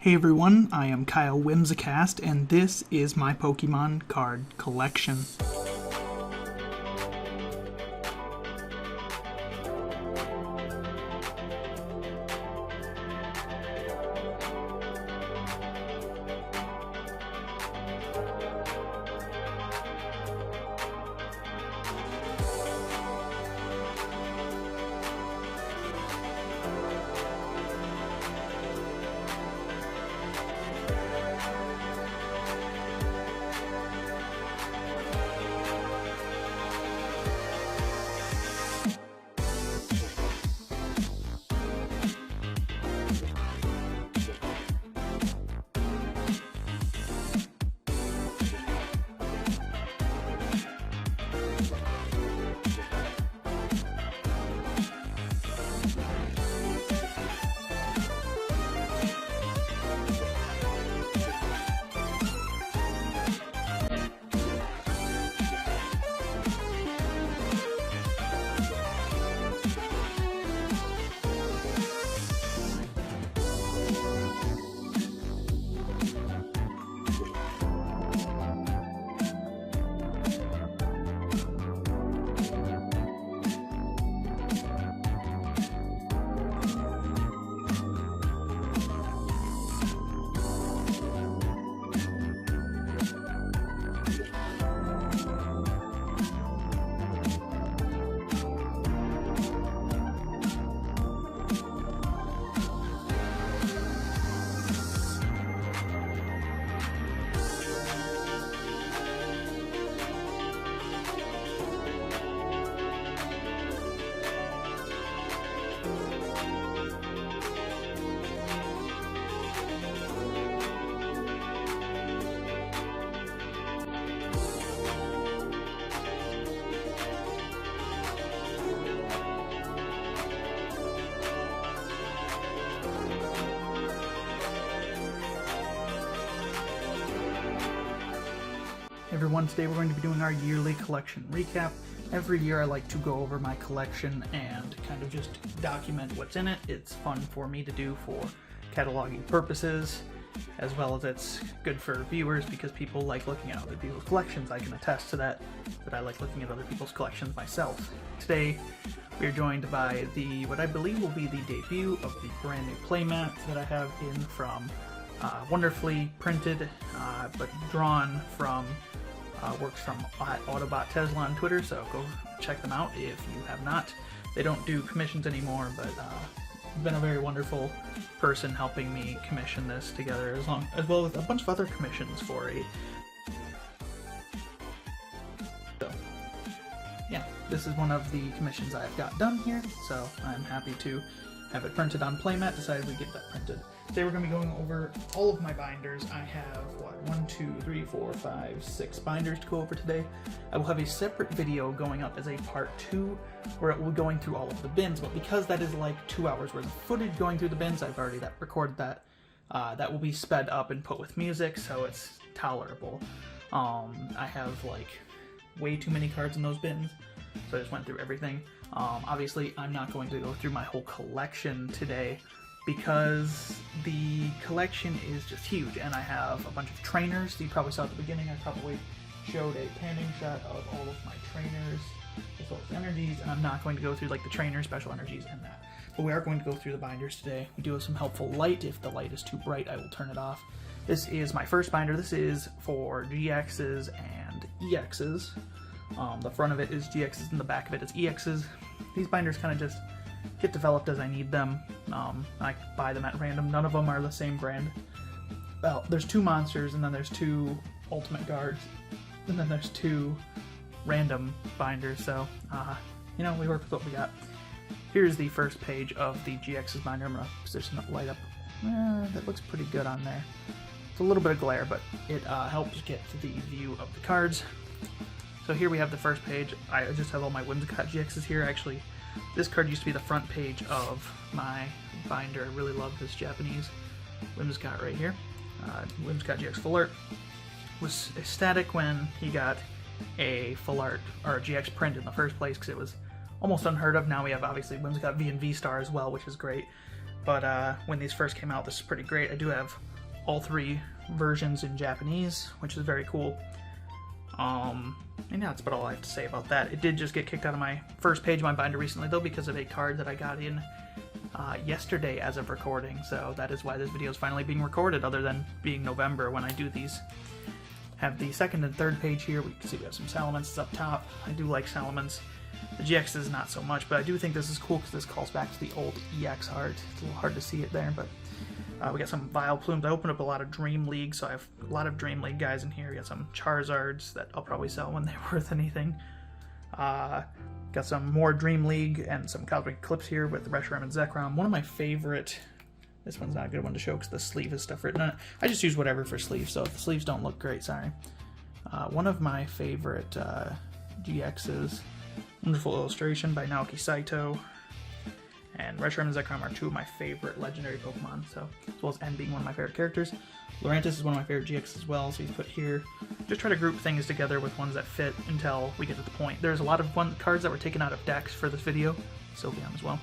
Hey everyone, I am Kyle Whimsicast, and this is my Pokemon card collection. Everyone, today we're going to be doing our yearly collection recap. Every year I like to go over my collection and kind of just document what's in it. It's fun for me to do for cataloging purposes, as well as it's good for viewers because people like looking at other people's collections. I can attest to that I like looking at other people's collections myself. Today we are joined by what I believe will be the debut of the brand new playmat that I have in from wonderfully printed but drawn from works from Autobot Tesla on Twitter, so go check them out if you have not. They don't do commissions anymore, but been a very wonderful person helping me commission this together, as well as a bunch of other commissions for a. So, yeah, this is one of the commissions I've got done here, so I'm happy to have it printed on playmat. Decided we get that printed. Today we're going to be going over all of my binders. I have, 6 binders to go over today. I will have a separate video going up as a part 2 where it will be going through all of the bins, but because that is like 2 hours worth of footage going through the bins, I've already recorded that. That will be sped up and put with music, so it's tolerable. I have like way too many cards in those bins, so I just went through everything. Obviously, I'm not going to go through my whole collection today, because the collection is just huge, and I have a bunch of trainers. You probably saw at the beginning, I probably showed a panning shot of all of my trainers, as well as energies, and I'm not going to go through like the trainer special energies and that. But we are going to go through the binders today. We do have some helpful light. If the light is too bright, I will turn it off. This is my first binder. This is for GXs and EXs. The front of it is GXs and the back of it is EXs. These binders kind of just get developed as I need them. I buy them at random. None of them are the same brand. Well, there's 2 monsters, and then there's 2 ultimate guards, and then there's 2 random binders, so, you know, we work with what we got. Here's the first page of the GX's binder. I'm going to position the light up. That looks pretty good on there. It's a little bit of glare, but it helps get the view of the cards. So here we have the first page. I just have all my Whimsicott GXs here. Actually, this card used to be the front page of my binder. I really love this Japanese Whimsicott right here. Whimsicott GX Full Art. Was ecstatic when he got a Full Art or a GX print in the first place, because it was almost unheard of. Now we have obviously Whimsicott V and V Star as well, which is great. But when these first came out, this is pretty great. I do have all 3 versions in Japanese, which is very cool. And yeah, that's about all I have to say about that. It did just get kicked out of my first page of my binder recently, though, because of a card that I got in yesterday as of recording, so that is why this video is finally being recorded, other than being November when I do these. Have the second and third page here. We can see we have some Salamence up top. I do like Salamence. The GX is not so much, but I do think this is cool because this calls back to the old EX art. It's a little hard to see it there, but we got some Vileplumes. I opened up a lot of Dream League, so I have a lot of Dream League guys in here. We got some Charizards that I'll probably sell when they're worth anything. Got some more Dream League and some Cosmic Eclipse here with Reshiram and Zekrom. One of my favorite... This one's not a good one to show because the sleeve has stuff written on it. I just use whatever for sleeves, so if the sleeves don't look great, sorry. One of my favorite GXs, Wonderful Illustration by Naoki Saito, and Reshiram and Zekrom are 2 of my favorite legendary Pokemon, so as well as N being one of my favorite characters. Lurantis is one of my favorite GXs as well, so he's put here. Just try to group things together with ones that fit until we get to the point. There's a lot of cards that were taken out of decks for this video, Sylveon as well.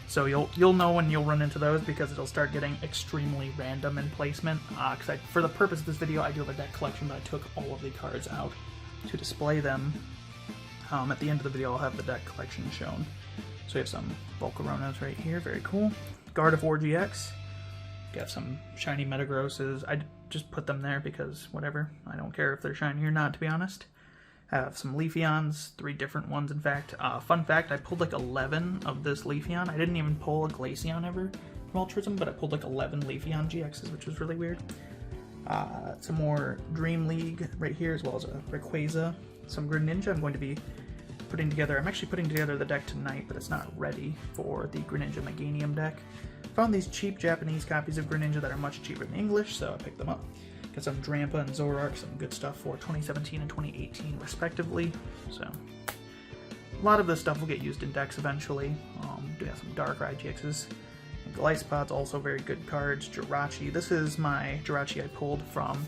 So you'll know when you'll run into those because it'll start getting extremely random in placement. Because for the purpose of this video, I do have a deck collection, but I took all of the cards out to display them. At the end of the video, I'll have the deck collection shown. So we have some Volcaronas right here, very cool. Gardevoir GX. Got some shiny Metagrosses. I just put them there because whatever. I don't care if they're shiny or not, to be honest. Have some Leafeons, 3 different ones in fact. Fun fact, I pulled like 11 of this Leafeon. I didn't even pull a Glaceon ever from Altruism, but I pulled like 11 Leafeon GXs, which was really weird. Some more Dream League right here, as well as a Rayquaza. Some Greninja I'm going to be putting together. I'm actually putting together the deck tonight, but it's not ready for the Greninja Meganium deck. Found these cheap Japanese copies of Greninja that are much cheaper than English, so I picked them up. Got some Drampa and Zoroark, some good stuff for 2017 and 2018 respectively. So a lot of this stuff will get used in decks eventually. Do have some Darkrai GXs. And Glycepod's also very good cards. Jirachi. This is my Jirachi I pulled from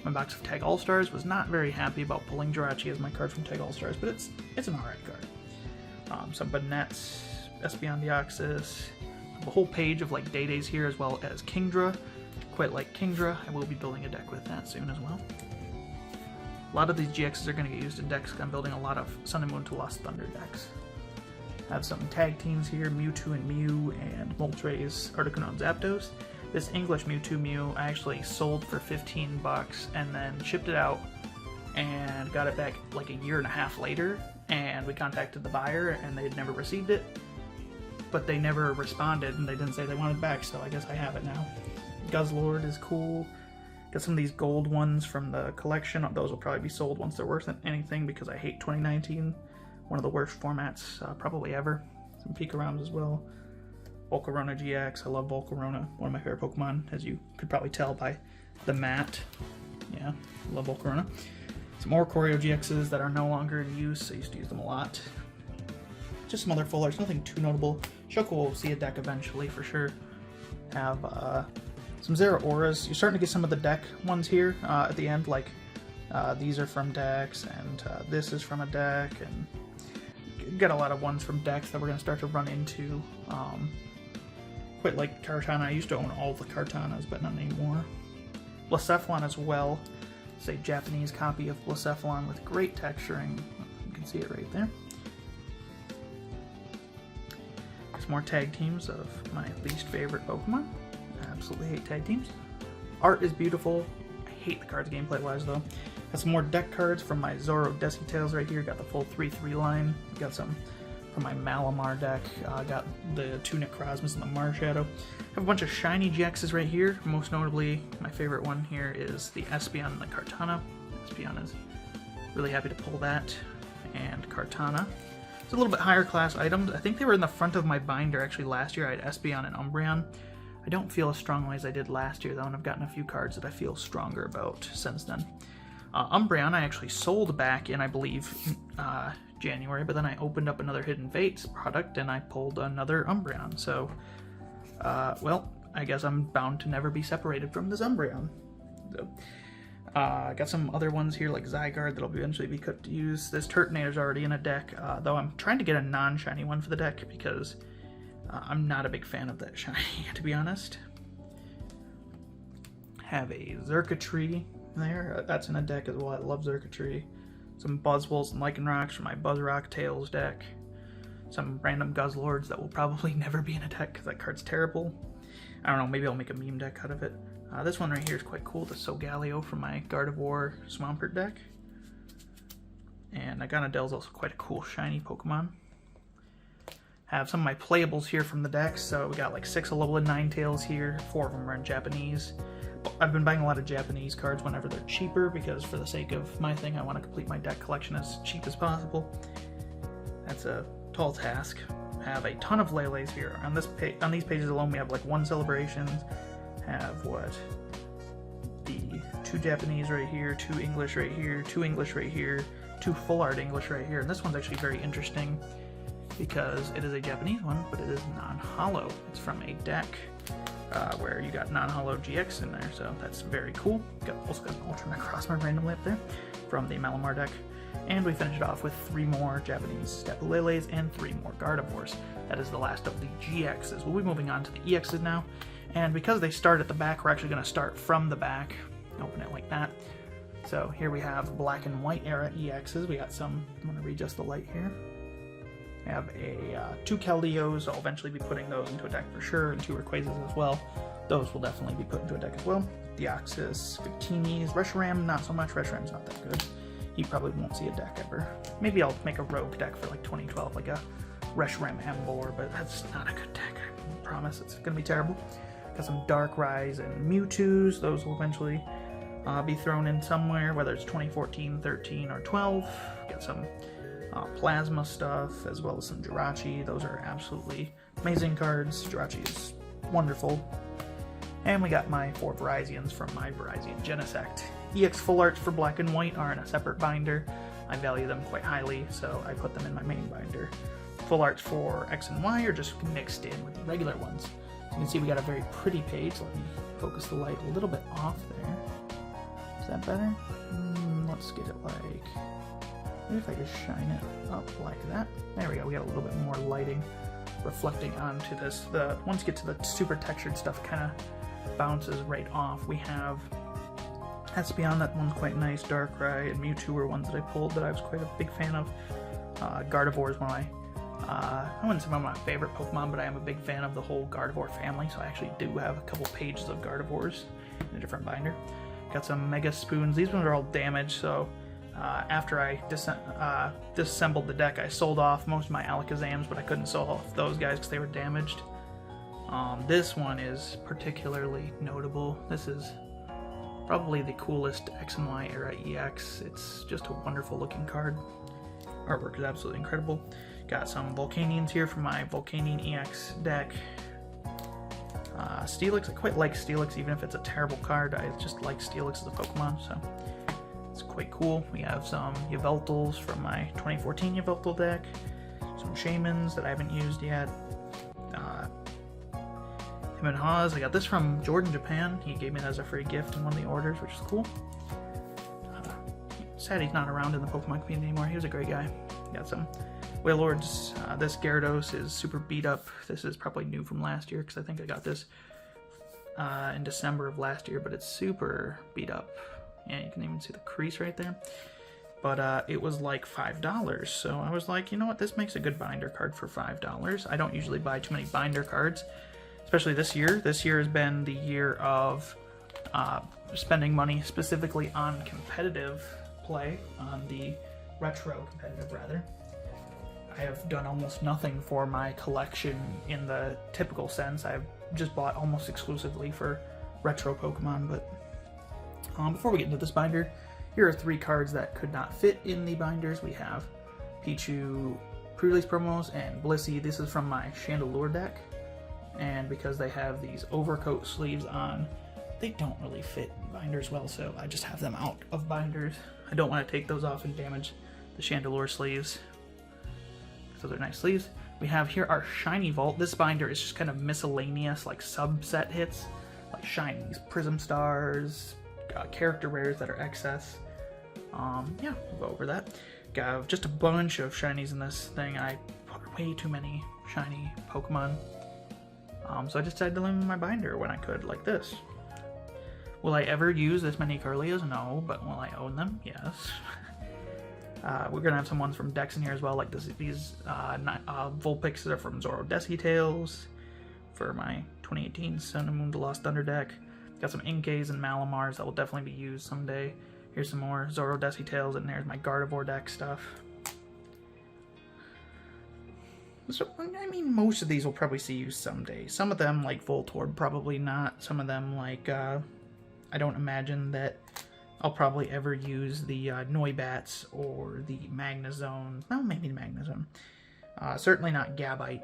my box of Tag All-Stars. Was not very happy about pulling Jirachi as my card from Tag All-Stars, but it's an alright card. Some Banets, Espeon Deoxys. A whole page of like Day-Days here, as well as Kingdra. Quite like Kingdra. I will be building a deck with that soon as well. A lot of these GXs are going to get used in decks. I'm building a lot of Sun and Moon to Lost Thunder decks. Have some tag teams here, Mewtwo and Mew, and Moltres, Articuno and Zapdos. This English Mewtwo Mew I actually sold for 15 bucks and then shipped it out and got it back like a year and a half later, and we contacted the buyer and they had never received it, but they never responded and they didn't say they wanted it back, so I guess I have it now. Guzzlord is cool. Got some of these gold ones from the collection. Those will probably be sold once they're worth anything because I hate 2019. One of the worst formats probably ever. Some Picarams as well. Volcarona GX. I love Volcarona. One of my favorite Pokemon, as you could probably tell by the mat. Yeah, I love Volcarona. Some more Choreo GXs that are no longer in use. I used to use them a lot. Just some other full arts. Nothing too notable. Shoko will see a deck eventually for sure. Have some Zeraoras. You're starting to get some of the deck ones here at the end, like these are from decks, and this is from a deck, and get a lot of ones from decks that we're going to start to run into. Quite like Kartana. I used to own all the Kartanas, but not anymore. Blacephalon as well. It's a Japanese copy of Blacephalon with great texturing. You can see it right there. Some more tag teams of my least favorite Pokemon. I absolutely hate tag teams. Art is beautiful. I hate the cards gameplay wise though. Got some more deck cards from my Zoro Decitails right here. Got the full 3-3 line. Got some from my Malamar deck. Got the 2 Necrozmas and the Marshadow. Have a bunch of shiny GXs right here. Most notably, my favorite one here is the Espeon and the Kartana. Espeon is really happy to pull that. And Kartana. It's a little bit higher class items. I think they were in the front of my binder actually last year. I had Espeon and Umbreon. I don't feel as strongly as I did last year though, and I've gotten a few cards that I feel stronger about since then. Umbreon I actually sold back in, I believe, January, but then I opened up another Hidden Fates product and I pulled another Umbreon. So, well, I guess I'm bound to never be separated from this Umbreon. So, got some other ones here like Zygarde that'll eventually be cooked to use. This Turtonator's already in a deck, though I'm trying to get a non-shiny one for the deck because I'm not a big fan of that shiny, to be honest. Have a Xurkitree there. That's in a deck as well. I love Xurkitree. Some Buzzwoles and Lycanrocs from my Buzzrock Tails deck. Some random Guzzlords that will probably never be in a deck because that card's terrible. I don't know, maybe I'll make a meme deck out of it. This one right here is quite cool, the Solgaleo from my Gardevoir Swampert deck. And Agonadale's also quite a cool shiny Pokemon. Have some of my playables here from the decks. So we got like 6 Alolan Ninetales here, 4 of them are in Japanese. I've been buying a lot of Japanese cards whenever they're cheaper because for the sake of my thing, I want to complete my deck collection as cheap as possible. That's a tall task. Have a ton of Lele's here. On these pages alone, we have like 1 Celebrations. Have what? The 2 Japanese right here, 2 English right here, 2 English right here, 2 full art English right here. And this one's actually very interesting because it is a Japanese one, but it is non-holo. It's from a deck where you got non-holo GX in there, so that's very cool. Also got an Ultra Necrozma randomly up there from the Malamar deck. And we finish it off with 3 more Japanese Tapu Leles and 3 more Gardevoirs. That is the last of the GXs. We'll be moving on to the EXs now. And because they start at the back, we're actually going to start from the back. Open it like that. So here we have Black and White era EXs. We got some, I'm going to readjust the light here. We have a 2 Keldeos. I'll eventually be putting those into a deck for sure, and 2 Rayquazas as well. Those will definitely be put into a deck as well. Deoxys, Victinis, Reshiram, not so much. Reshiram's not that good. You probably won't see a deck ever. Maybe I'll make a rogue deck for like 2012, like a Reshiram Embor, but that's not a good deck. I promise it's going to be terrible. Got some Darkrai and Mewtwo's. Those will eventually be thrown in somewhere, whether it's 2014, 13, or 12. Got some Plasma stuff, as well as some Jirachi. Those are absolutely amazing cards. Jirachi is wonderful. And we got my 4 Virizions from my Virizion Genesect. EX full arts for Black and White are in a separate binder. I value them quite highly, so I put them in my main binder. Full arts for X and Y are just mixed in with the regular ones. So you can see we got a very pretty page. Let me focus the light a little bit off there. Is that better? Let's get it like... Maybe if I just shine it up like that. There we go, we got a little bit more lighting reflecting onto this. Once you get to the super textured stuff, it kind of bounces right off. We have Espeon, that one's quite nice. Darkrai and Mewtwo were ones that I pulled that I was quite a big fan of. Gardevoir is one of I wouldn't say one of my favorite Pokemon, but I am a big fan of the whole Gardevoir family, so I actually do have a couple pages of Gardevoirs in a different binder. Got some Mega Spoons. These ones are all damaged, so after I disassembled the deck, I sold off most of my Alakazams, but I couldn't sell off those guys because they were damaged. This one is particularly notable. This is probably the coolest X and Y era EX. It's just a wonderful looking card. Artwork is absolutely incredible. Got some Volcanions here from my Volcanion EX deck. Steelix, I quite like Steelix even if it's a terrible card. I just like Steelix as a Pokemon, so it's quite cool. We have some Yveltals from my 2014 Yveltal deck. Some Shaymins that I haven't used yet. Him and Haas. I got this from Jordan Japan. He gave me that as a free gift in one of the orders, which is cool. Sad he's not around in the Pokemon community anymore. He was a great guy. Got some Wailords. This Gyarados is super beat up. This is probably new from last year because I think I got this in December of last year, but it's super beat up. Yeah, you can even see the crease right there. But it was like $5, so I was like, you know what, this makes a good binder card for $5. I don't usually buy too many binder cards, especially this year. This year has been the year of spending money specifically on competitive play, on the retro competitive rather. I have done almost nothing for my collection in the typical sense. I've just bought almost exclusively for retro Pokemon, but before we get into this binder, here are 3 cards that could not fit in the binders. We have Pichu pre-release promos and Blissey. This is from my Chandelure deck, and because they have these overcoat sleeves on, they don't really fit in binders well, so I just have them out of binders. I don't want to take those off and damage the Chandelure sleeves. Those are nice sleeves. We have here our Shiny Vault. This binder is just kind of miscellaneous, like subset hits, like Shinies, Prism Stars, character rares that are excess. Yeah, we'll go over that. Got just a bunch of Shinies in this thing. I put way too many shiny Pokemon. So I just decided to limit my binder when I could, like this. Will I ever use this many Curlias? No, but will I own them? Yes. We're gonna have some ones from decks in here as well, like these Vulpix are from Zoro Desi Tales for my 2018 Sun and Moon to Lost Thunder deck. Got some Inkays and Malamars that will definitely be used someday. Here's some more Zoro Desi Tales, and there's my Gardevoir deck stuff. So, I mean, most of these will probably see use someday. Some of them, like Voltorb, probably not. Some of them, like, I don't imagine that I'll probably ever use the Noibats or the Magnezone. Well, maybe the Magnezone. Certainly not Gabite.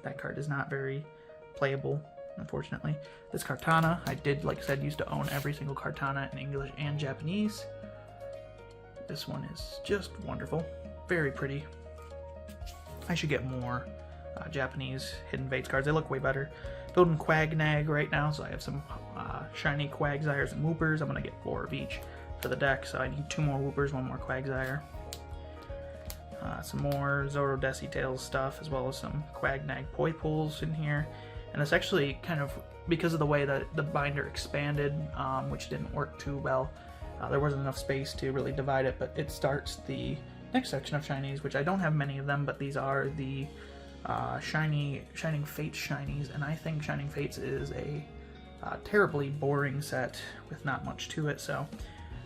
That card is not very playable, unfortunately. This Kartana, I did, like I said, used to own every single Kartana in English and Japanese. This one is just wonderful. Very pretty. I should get more Japanese Hidden Fates cards. They look way better. Building Quagnag right now, so I have some shiny Quagsires and Woopers. I'm going to get 4 of each for the deck, so I need 2 more Woopers, 1 more Quagsire. Some more Zoro Desi Tales stuff, as well as some Quagnag Poipools in here. And it's actually kind of, because of the way that the binder expanded, which didn't work too well, there wasn't enough space to really divide it, but it starts the next section of shinies, which I don't have many of them, but these are the Shining Fates shinies, and I think Shining Fates is a terribly boring set with not much to it, so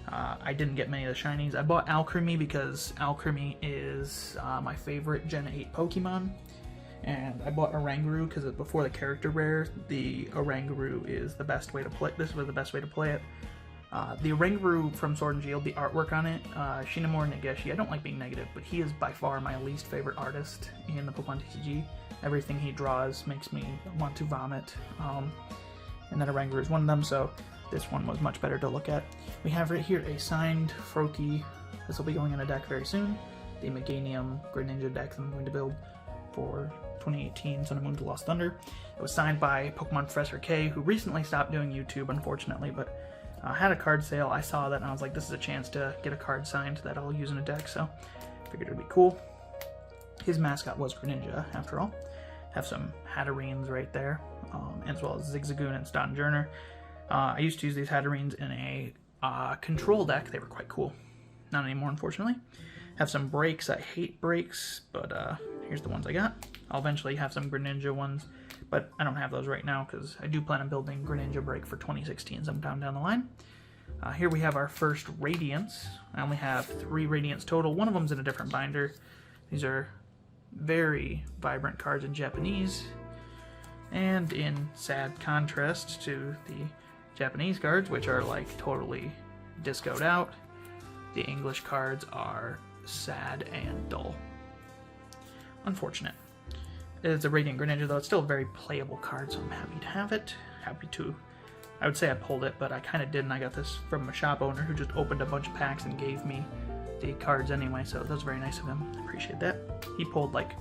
I didn't get many of the shinies. I bought Alcremie because Alcremie is my favorite Gen 8 Pokemon, and I bought Oranguru because before the character rare, the Oranguru is the best way to play. This was the best way to play it. The Oranguru from Sword and Shield, the artwork on it, Shinomura Nageshi, I don't like being negative, but he is by far my least favorite artist in the Pokemon TCG. Everything he draws makes me want to vomit, and then Oranguru is one of them, so this one was much better to look at. We have right here a signed Froakie. This will be going in a deck very soon. The Meganium Greninja deck that I'm going to build for 2018 Sun and Moon to Lost Thunder. It was signed by Pokemon Professor K, who recently stopped doing YouTube, unfortunately, but had a card sale. I saw that and I was like, this is a chance to get a card signed that I'll use in a deck, so I figured it would be cool. His mascot was Greninja, after all. Have some Hattereens right there, as well as Zigzagoon and Stonjourner. I used to use these Hattereens in a control deck. They were quite cool. Not anymore, unfortunately. Have some breaks. I hate breaks, but here's the ones I got. I'll eventually have some Greninja ones, but I don't have those right now because I do plan on building Greninja Break for 2016 sometime down the line. Here we have our first Radiants. I only have 3 Radiants total. One of them's in a different binder. These are very vibrant cards in Japanese, and in sad contrast to the Japanese cards, which are like totally discoed out, the English cards are sad and dull. Unfortunate. It's a Radiant Greninja, though. It's still a very playable card, so I'm happy to have it. Happy to. I would say I pulled it, but I kind of didn't. I got this from a shop owner who just opened a bunch of packs and gave me the cards anyway, so that was very nice of him. I appreciate that. He pulled, like,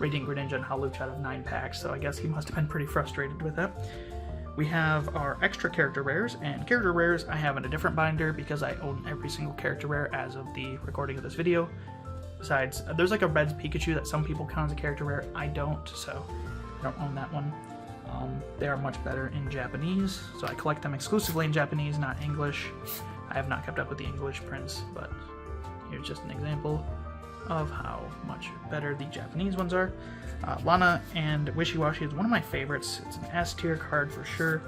Radiant Greninja and Hawlucha out of 9 packs, so I guess he must have been pretty frustrated with that. We have our extra character rares, and character rares I have in a different binder because I own every single character rare as of the recording of this video. Besides, there's like a Red's Pikachu that some people count as a character rare. I don't, so I don't own that one. They are much better in Japanese, so I collect them exclusively in Japanese, not English. I have not kept up with the English prints, but here's just an example of how much better the Japanese ones are. Lana and Wishiwashi is one of my favorites. It's an S tier card for sure,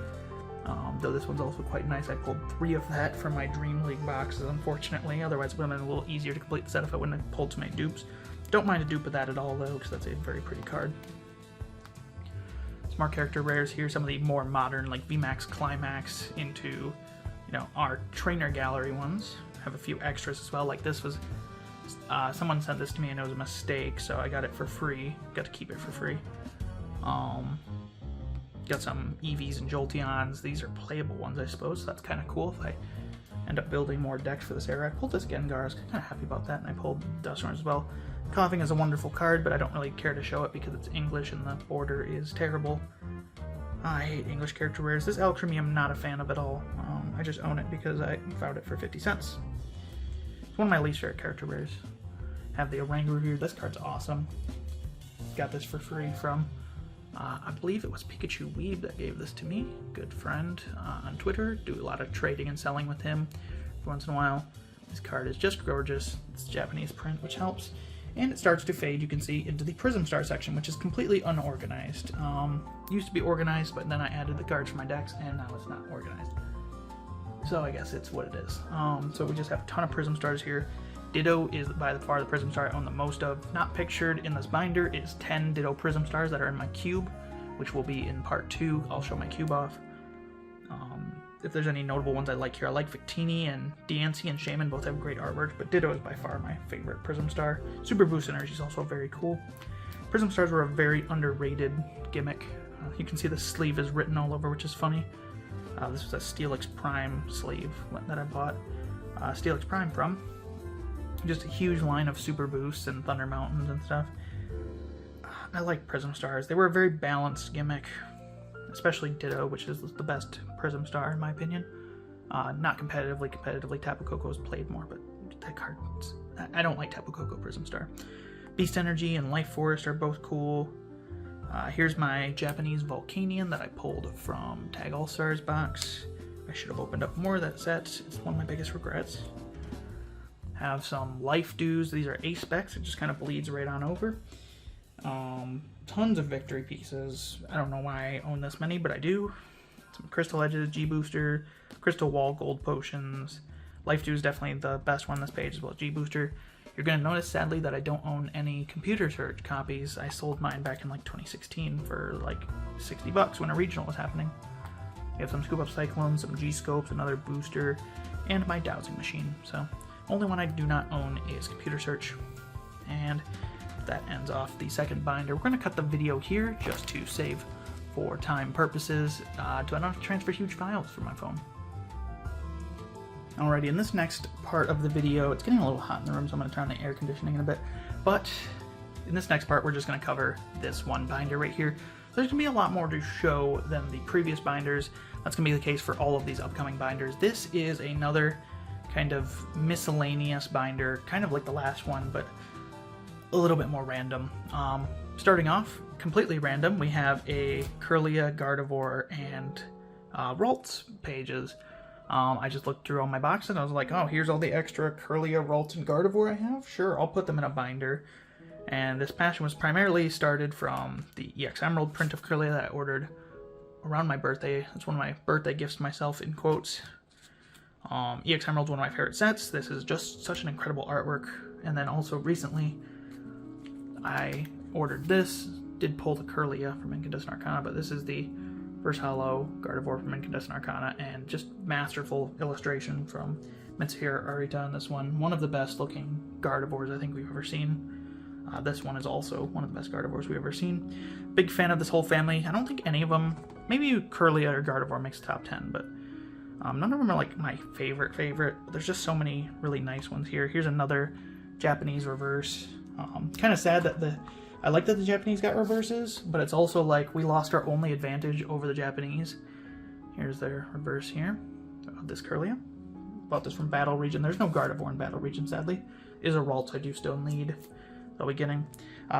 though this one's also quite nice. I pulled 3 of that from my Dream League boxes, unfortunately. Otherwise it would have been a little easier to complete the set if I wouldn't have pulled so many dupes. Don't mind a dupe of that at all, though, because that's a very pretty card. Some more character rares here, some of the more modern, like VMAX Climax into, you know, our trainer gallery ones. Have a few extras as well, like this was, someone sent this to me and it was a mistake, so I got it for free. Got to keep it for free. Got some Eevees and Jolteons. These are playable ones, I suppose, so that's kind of cool if I end up building more decks for this era. I pulled this Gengar, I was kind of happy about that, and I pulled Dusknoir as well. Coughing is a wonderful card, but I don't really care to show it because it's English and the border is terrible. I hate English character rares. This Alcremie I'm not a fan of at all. I just own it because I found it for 50 cents. It's one of my least favorite character rares. Have the Oranguru here. This card's awesome. Got this for free from I believe it was Pikachu Weeb that gave this to me. Good friend on Twitter. Do a lot of trading and selling with him once in a while. This card is just gorgeous. It's Japanese print, which helps. And it starts to fade, you can see, into the Prism Star section, which is completely unorganized. Used to be organized, but then I added the cards for my decks, and now it's not organized. So I guess it's what it is. So we just have a ton of Prism Stars here. Ditto is by far the Prism Star I own the most of. Not pictured in this binder is 10 Ditto Prism Stars that are in my cube, which will be in part 2. I'll show my cube off. If there's any notable ones I like here, I like Victini and Diancie and Shaman, both have great artwork, but Ditto is by far my favorite Prism Star. Super Boost Energy is also very cool. Prism Stars were a very underrated gimmick. You can see the sleeve is written all over, which is funny. This was a Steelix Prime sleeve that I bought Steelix Prime from. Just a huge line of Super Boosts and Thunder Mountains and stuff. I like Prism Stars. They were a very balanced gimmick. Especially Ditto, which is the best Prism Star in my opinion. Not competitively, Tapu Koko is played more, but that card, I don't like Tapu Koko Prism Star. Beast Energy and Life Forest are both cool. Here's my Japanese Volcanion that I pulled from Tag All-Stars box. I should have opened up more of that set. It's one of my biggest regrets. Have some Life Dews. These are A-Specs. It just kind of bleeds right on over. Tons of victory pieces. I don't know why I own this many, but I do. Some Crystal Edges, G-Booster, Crystal Wall, Gold Potions. Life Dew is definitely the best one on this page, as well as G-Booster. You're going to notice, sadly, that I don't own any Computer Search copies. I sold mine back in like 2016 for like 60 bucks when a regional was happening. We have some Scoop Up Cyclones, some G-Scopes, another Booster, and my Dowsing Machine. So, only one I do not own is Computer Search. And that ends off the second binder. We're going to cut the video here just to save for time purposes. So I don't have to transfer huge files from my phone. Alrighty, in this next part of the video, it's getting a little hot in the room, so I'm going to turn on the air conditioning in a bit. But in this next part, we're just going to cover this one binder right here. There's going to be a lot more to show than the previous binders. That's going to be the case for all of these upcoming binders. This is another kind of miscellaneous binder, kind of like the last one, but a little bit more random. Starting off, completely random, we have a Kirlia, Gardevoir, and Ralts pages. I just looked through all my boxes and I was like, oh, here's all the extra Kirlia, Ralts, and Gardevoir I have? Sure, I'll put them in a binder. And this passion was primarily started from the EX Emerald print of Kirlia that I ordered around my birthday. It's one of my birthday gifts to myself, in quotes. EX Emerald's one of my favorite sets. This is just such an incredible artwork. And then also recently, I ordered this, did pull the Kirlia from Incandescent Arcana, but this is the first Hollow Gardevoir from Incandescent Arcana, and just masterful illustration from Mitsuhiro Arita on this one. One of the best looking Gardevoirs I think we've ever seen. This one is also one of the best Gardevoirs we've ever seen. Big fan of this whole family. I don't think any of them, maybe Kirlia or Gardevoir makes the top 10, but none of them are like my favorite. There's just so many really nice ones here. Here's another Japanese reverse. Kind of sad that I like that the Japanese got reverses, but it's also like we lost our only advantage over the Japanese. Here's their reverse here of this Kirlia. Bought this from Battle Region. There's no Gardevoir in Battle Region, sadly. Is a Ralts I do still need. I'll be getting.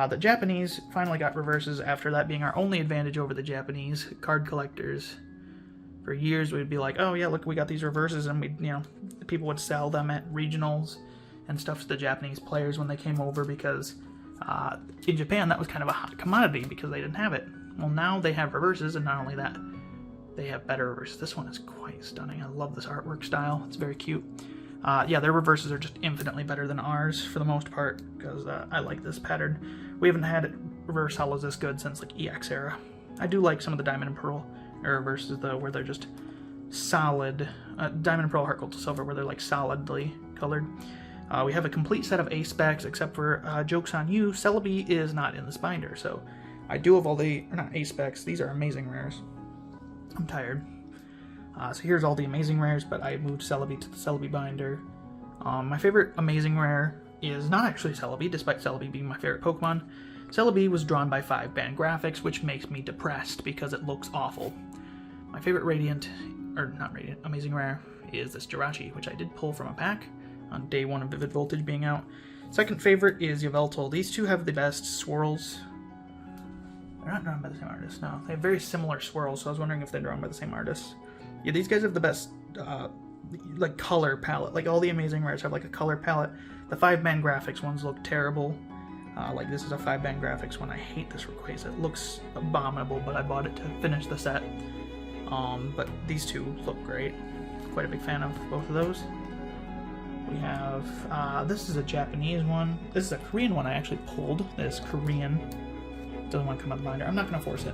The Japanese finally got reverses after that being our only advantage over the Japanese card collectors. For years we'd be like, oh yeah, look, we got these reverses, and we, people would sell them at regionals and stuff to the Japanese players when they came over, because in Japan that was kind of a hot commodity because they didn't have it. Well, now they have reverses, and not only that, they have better reverses. This one is quite stunning. I love this artwork style. It's very cute. Yeah, their reverses are just infinitely better than ours for the most part, because I like this pattern. We haven't had reverse hollows this good since like EX era. I do like some of the Diamond and Pearl reverses though, where they're just solid. Diamond and Pearl Heart Gold to Silver, where they're like solidly colored. We have a complete set of A-Specs, except for Joke's on You. Celebi is not in this binder, so I do have all the, not A-Specs, these are amazing rares. I'm tired. So here's all the amazing rares, but I moved Celebi to the Celebi binder. My favorite amazing rare is not actually Celebi, despite Celebi being my favorite Pokemon. Celebi was drawn by 5-band graphics, which makes me depressed because it looks awful. My favorite amazing rare is this Jirachi, which I did pull from a pack on day 1 of Vivid Voltage being out. Second favorite is Yveltal. These two have the best swirls. They're not drawn by the same artist, no. They have very similar swirls, so I was wondering if they're drawn by the same artist. Yeah, these guys have the best, like, color palette. Like, all the Amazing Rares have, like, a color palette. The 5-band graphics ones look terrible. Like, this is a 5-band graphics one. I hate this Rayquaza. It looks abominable, but I bought it to finish the set. But these two look great. Quite a big fan of both of those. We have, this is a Japanese one. This is a Korean one I actually pulled. This Korean. Doesn't want to come out of the binder. I'm not going to force it.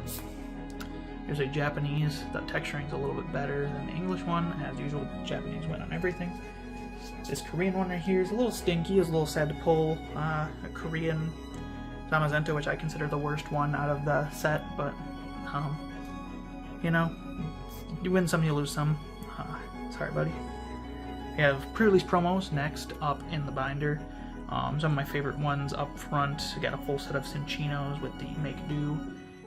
Here's a Japanese. The texturing is a little bit better than the English one. As usual, Japanese win on everything. This Korean one right here is a little stinky. It's a little sad to pull. A Korean Zamazenta, which I consider the worst one out of the set. But, you know, you win some, you lose some. Sorry, buddy. We have pre-release promos next up in the binder. Some of my favorite ones up front. I got a full set of Cinchinos with the Make Do,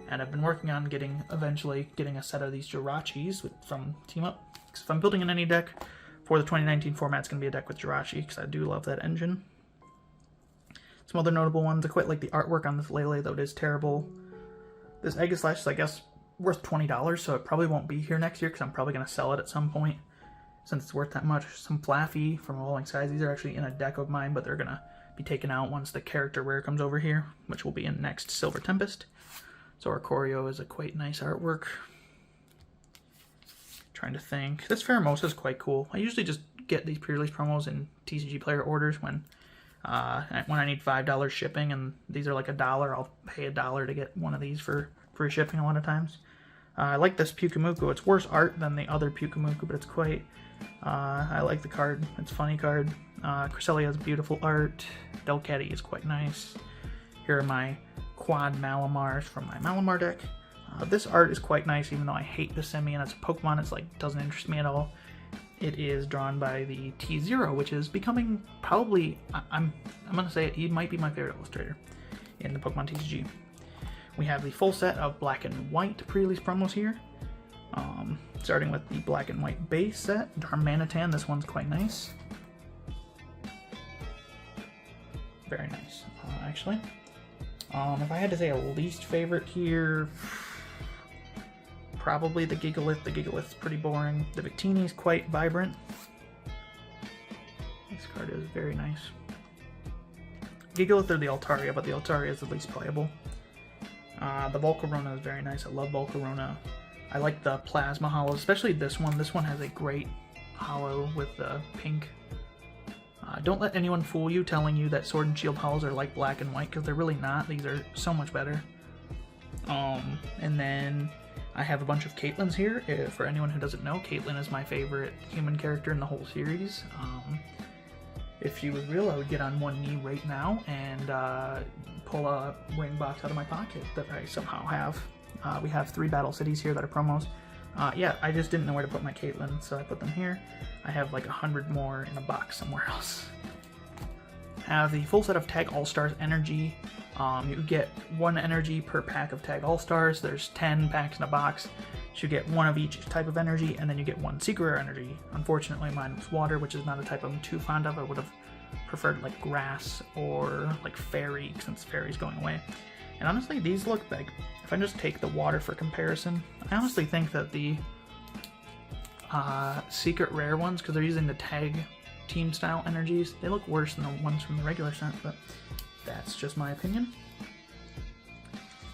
and I've been working on eventually getting a set of these Jirachis from Team Up. Because if I'm building in any deck for the 2019 format, it's going to be a deck with Jirachi, because I do love that engine. Some other notable ones. I quite like the artwork on this Lele, though it is terrible. This Aegislash is, I guess, worth $20, so it probably won't be here next year, because I'm probably going to sell it at some point, since it's worth that much. Some Flaffy from Evolving Skies. These are actually in a deck of mine, but they're going to be taken out once the character rare comes over here, which will be in next Silver Tempest. So our Choreo is a quite nice artwork. Trying to think. This Pheromosa is quite cool. I usually just get these pre-release promos in TCG player orders when I need $5 shipping, and these are like $1. I'll pay $1 to get one of these for free shipping a lot of times. I like this Pyukumuku. It's worse art than the other Pyukumuku, but it's quite... I like the card. It's a funny card. Cresselia has beautiful art. Delcatty is quite nice. Here are my quad Malamars from my Malamar deck. This art is quite nice, even though I hate the Simian. It's a Pokemon. It's like, doesn't interest me at all. It is drawn by the T0, which is becoming probably, I'm going to say it, he might be my favorite illustrator in the Pokemon TCG. We have the full set of black and white pre-release promos here. Starting with the black and white base set. Darmanitan, this one's quite nice. Very nice, actually. If I had to say a least favorite here, probably the Gigalith. The Gigalith's pretty boring. The Victini's quite vibrant. This card is very nice. Gigalith or the Altaria, but the Altaria is the least playable. The Volcarona is very nice. I love Volcarona. I like the Plasma Hollow, especially this one. This one has a great hollow with the pink. Don't let anyone fool you telling you that Sword and Shield hollows are like black and white, because they're really not. These are so much better. And then I have a bunch of Caitlyn's here. For anyone who doesn't know, Caitlyn is my favorite human character in the whole series. If she was real, I would get on one knee right now and pull a ring box out of my pocket that I somehow have. We have 3 Battle Cities here that are promos. Yeah, I just didn't know where to put my Caitlyn, so I put them here. I have like 100 more in a box somewhere else. Have the full set of Tag All-Stars Energy. You get 1 energy per pack of Tag All-Stars. There's 10 packs in a box. So you get 1 of each type of energy, and then you get 1 secret rare energy. Unfortunately, mine was water, which is not a type I'm too fond of. I would have preferred like grass or like fairy, since fairy's going away. And honestly, these look like, if I just take the water for comparison, I honestly think that the secret rare ones, because they're using the tag team style energies, they look worse than the ones from the regular set, but that's just my opinion.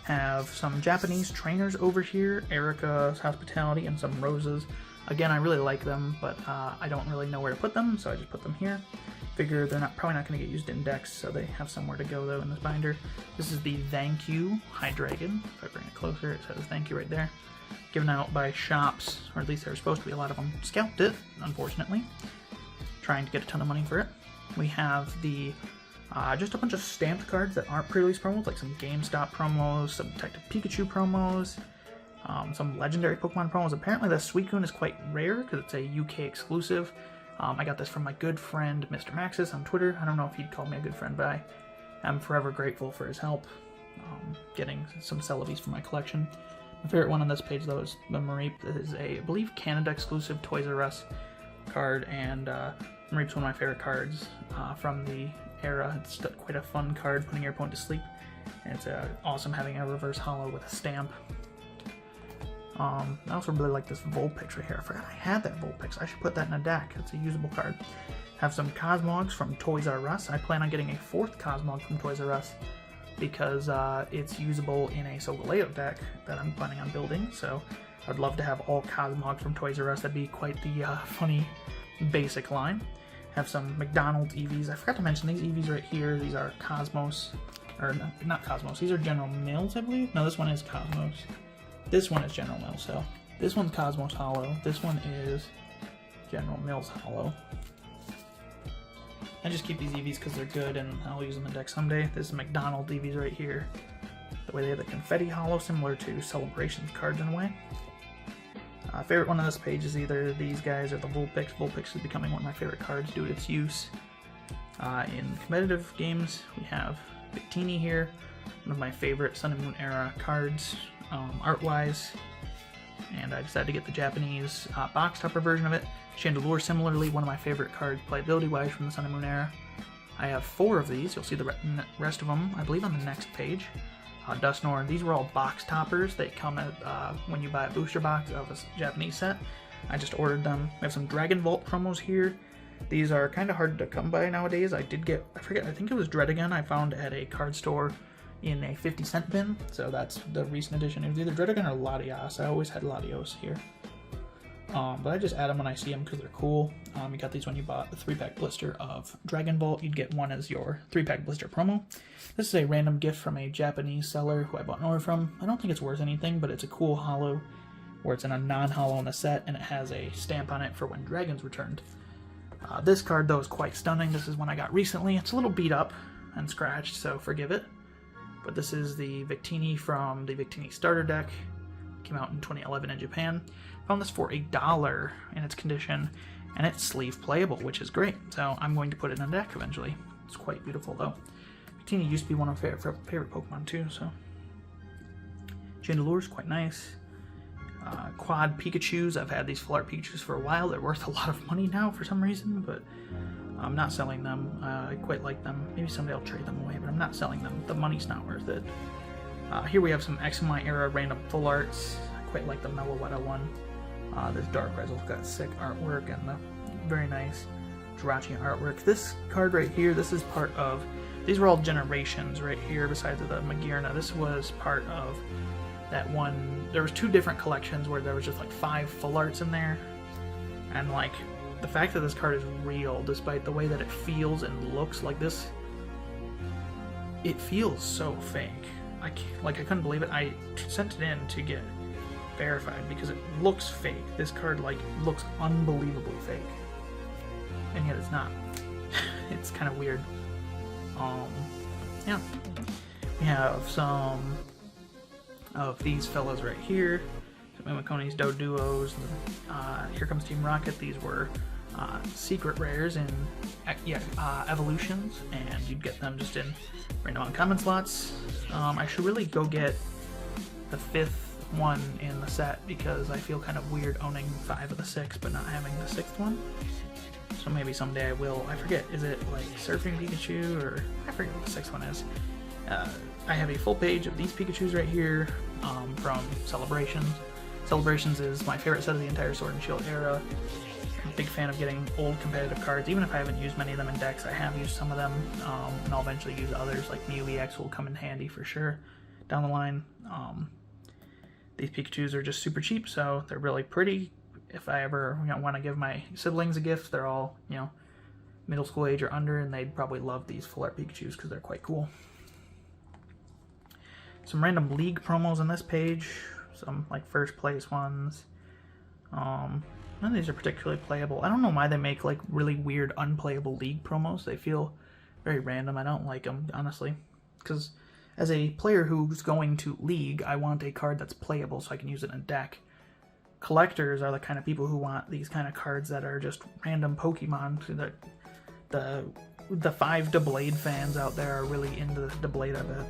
Have some Japanese trainers over here, Erica's Hospitality and some Roses. Again, I really like them, but I don't really know where to put them, so I just put them here. Figure they're probably not going to get used in decks, so they have somewhere to go though in this binder. This is the Thank You Hydreigon. If I bring it closer, it says Thank You right there. Given out by shops, or at least there were supposed to be a lot of them. Scalped it, unfortunately. Trying to get a ton of money for it. We have the just a bunch of stamped cards that aren't pre-release promos, like some GameStop promos, some Detective Pikachu promos, some legendary Pokemon promos. Apparently the Suicune is quite rare because it's a UK exclusive. I got this from my good friend Mr. Maxis on Twitter. I don't know if he'd call me a good friend, but I am forever grateful for his help getting some Celebis for my collection. My favorite one on this page though is the Mareep. That is a, I believe, Canada exclusive Toys R Us card, and Mareep's one of my favorite cards from the era. It's quite a fun card, putting your opponent to sleep. And it's awesome having a reverse holo with a stamp. I also really like this Vulpix right here. I forgot I had that Vulpix. I should put that in a deck. It's a usable card. Have some Cosmogs from Toys R Us. I plan on getting a 4th Cosmog from Toys R Us because it's usable in a Solgaleo deck that I'm planning on building. So I'd love to have all Cosmogs from Toys R Us. That'd be quite the funny basic line. Have some McDonald's EVs. I forgot to mention these EVs right here. These are Cosmos, or not Cosmos. These are General Mills, I believe. No, this one is Cosmos. This one is General Mills. So this one's Cosmos Holo. This one is General Mills Holo. I just keep these EVs because they're good and I'll use them in the deck someday. This is McDonald's EVs right here. The way they have the confetti holo, similar to Celebrations cards in a way. Favorite one on this page is either these guys or the Vulpix. Vulpix is becoming one of my favorite cards due to its use. In competitive games, we have Victini here, one of my favorite Sun and Moon era cards, art-wise. And I decided to get the Japanese box topper version of it. Chandelure, similarly, one of my favorite cards playability-wise from the Sun and Moon era. I have 4 of these. You'll see the rest of them, I believe, on the next page. Dusknoir, these were all box toppers. They come at when you buy a booster box of a Japanese set. I just ordered them. We have some Dragon Vault promos here. These are kind of hard to come by nowadays. I did get, I forget, I think it was Dredagon I found at a card store in a 50-cent bin. So that's the recent edition. It was either Dredagon or Latios. I always had Latios here. But I just add them when I see them because they're cool. You got these when you bought the 3-pack blister of Dragon Vault. You'd get one as your 3-pack blister promo. This is a random gift from a Japanese seller who I bought an order from. I don't think it's worth anything, but it's a cool holo where it's in a non-holo in the set and it has a stamp on it for when dragons returned. This card, though, is quite stunning. This is one I got recently. It's a little beat up and scratched, so forgive it. But this is the Victini from the Victini starter deck. Came out in 2011 in Japan. Found this for $1 in its condition, and it's sleeve playable, which is great. So I'm going to put it in a deck eventually. It's quite beautiful, though. Victini used to be one of my favorite Pokemon, too, so. Chandelure is quite nice. Quad Pikachus. I've had these full art Pikachus for a while. They're worth a lot of money now for some reason, but I'm not selling them. I quite like them. Maybe someday I'll trade them away, but I'm not selling them. The money's not worth it. Here we have some X and Y era random full arts. I quite like the Meloetta one. This Dark Rizzle's got sick artwork and the very nice Jirachi artwork. This card right here, this is part of, these were all generations right here besides the Magirna. This was part of that one, there was 2 different collections where there was just like 5 full arts in there. And like, the fact that this card is real, despite the way that it feels and looks like this, it feels so fake. I couldn't believe it. I sent it in to get verified because it looks fake. This card like looks unbelievably fake, and yet it's not. It's kind of weird. Yeah, we have some of these fellas right here. Mimikoni's Doduos. Here comes Team Rocket. These were secret rares in evolutions, and you'd get them just in random uncommon slots. I should really go get the 5th one in the set because I feel kind of weird owning 5 of the 6 but not having the 6th one. So maybe someday I will. I forget, is it like Surfing Pikachu or I forget what the 6th one is. I have a full page of these Pikachus right here from Celebrations. Celebrations is my favorite set of the entire Sword and Shield era. I'm a big fan of getting old competitive cards. Even if I haven't used many of them in decks, I have used some of them, and I'll eventually use others, like Mew EX will come in handy for sure down the line. These Pikachus are just super cheap, so they're really pretty. If I ever want to give my siblings a gift, they're all, middle school age or under, and they'd probably love these full art Pikachus because they're quite cool. Some random league promos on this page, some like first place ones. None of these are particularly playable. I don't know why they make like really weird unplayable league promos. They feel very random. I don't like them, honestly, because as a player who's going to League, I want a card that's playable so I can use it in a deck. Collectors are the kind of people who want these kind of cards that are just random Pokemon. The 5 Doublade fans out there are really into the Doublade of it.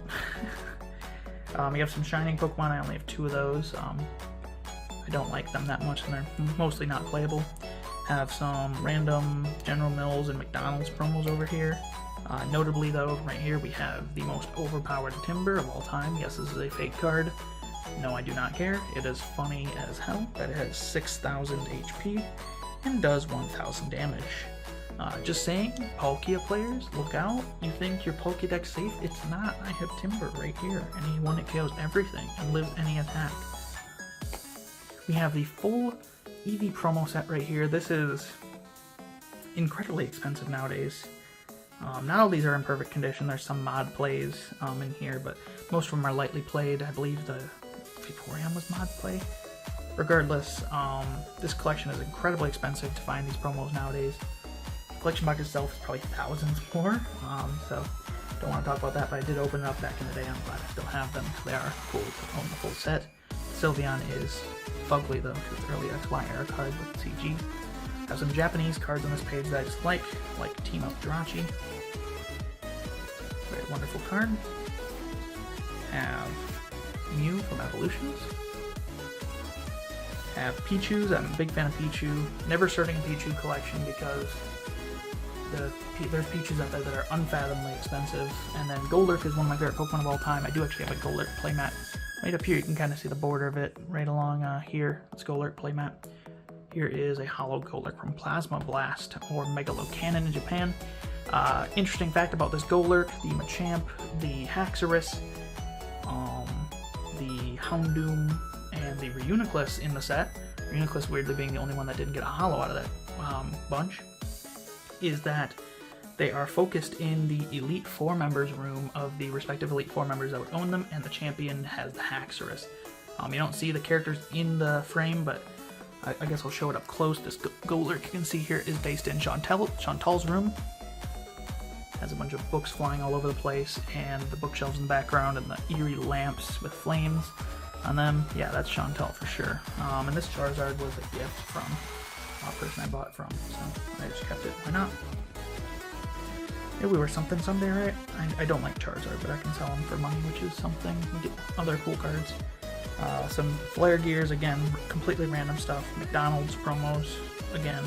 You have some Shining Pokemon. I only have 2 of those. I don't like them that much, and they're mostly not playable. Have some random General Mills and McDonald's promos over here. Notably though, right here we have the most overpowered Timber of all time. Yes, this is a fake card. No, I do not care. It is funny as hell that it has 6,000 HP and does 1,000 damage. Just saying, Palkia players, look out. You think your Pokédex safe? It's not. I have Timber right here, and he one-hit KOs everything and lives any attack. We have the full Eevee promo set right here. This is incredibly expensive nowadays. Not all these are in perfect condition. There's some mod plays in here, but most of them are lightly played. I believe the Vaporeon was mod play. Regardless, this collection is incredibly expensive to find these promos nowadays. The collection box itself is probably thousands more, so don't want to talk about that, but I did open it up back in the day. I'm glad I still have them because they are cool to own the full set. Sylveon is fugly though, because it's early XY era card with CG. Have some Japanese cards on this page that I just like Team Up Jirachi. Very wonderful card. Have Mew from Evolutions. Have Pichus. I'm a big fan of Pichu. Never starting a Pichu collection because there's Pichus out there that are unfathomably expensive. And then Golurk is one of my favorite Pokemon of all time. I do actually have a Golurk playmat. Right up here, you can kind of see the border of it right along here. It's Golurk playmat. Here is a hollow Golurk from Plasma Blast, or Megalocannon in Japan. Interesting fact about this Golurk, the Machamp, the Haxorus, the Houndoom, and the Reuniclus in the set, Reuniclus weirdly being the only one that didn't get a hollow out of that bunch, is that they are focused in the Elite Four members room of the respective Elite Four members that would own them, and the champion has the Haxorus. You don't see the characters in the frame, but I guess I'll show it up close. This Golurk you can see here is based in Chantal's room. Has a bunch of books flying all over the place, and the bookshelves in the background, and the eerie lamps with flames on them. Yeah, that's Chantal for sure. And this Charizard was a gift from a person I bought it from, so I just kept it. Why not? Maybe we were something someday, right? I don't like Charizard, but I can sell them for money, which is something. We get other cool cards. Some Flare Gears, again, completely random stuff. McDonald's promos, again.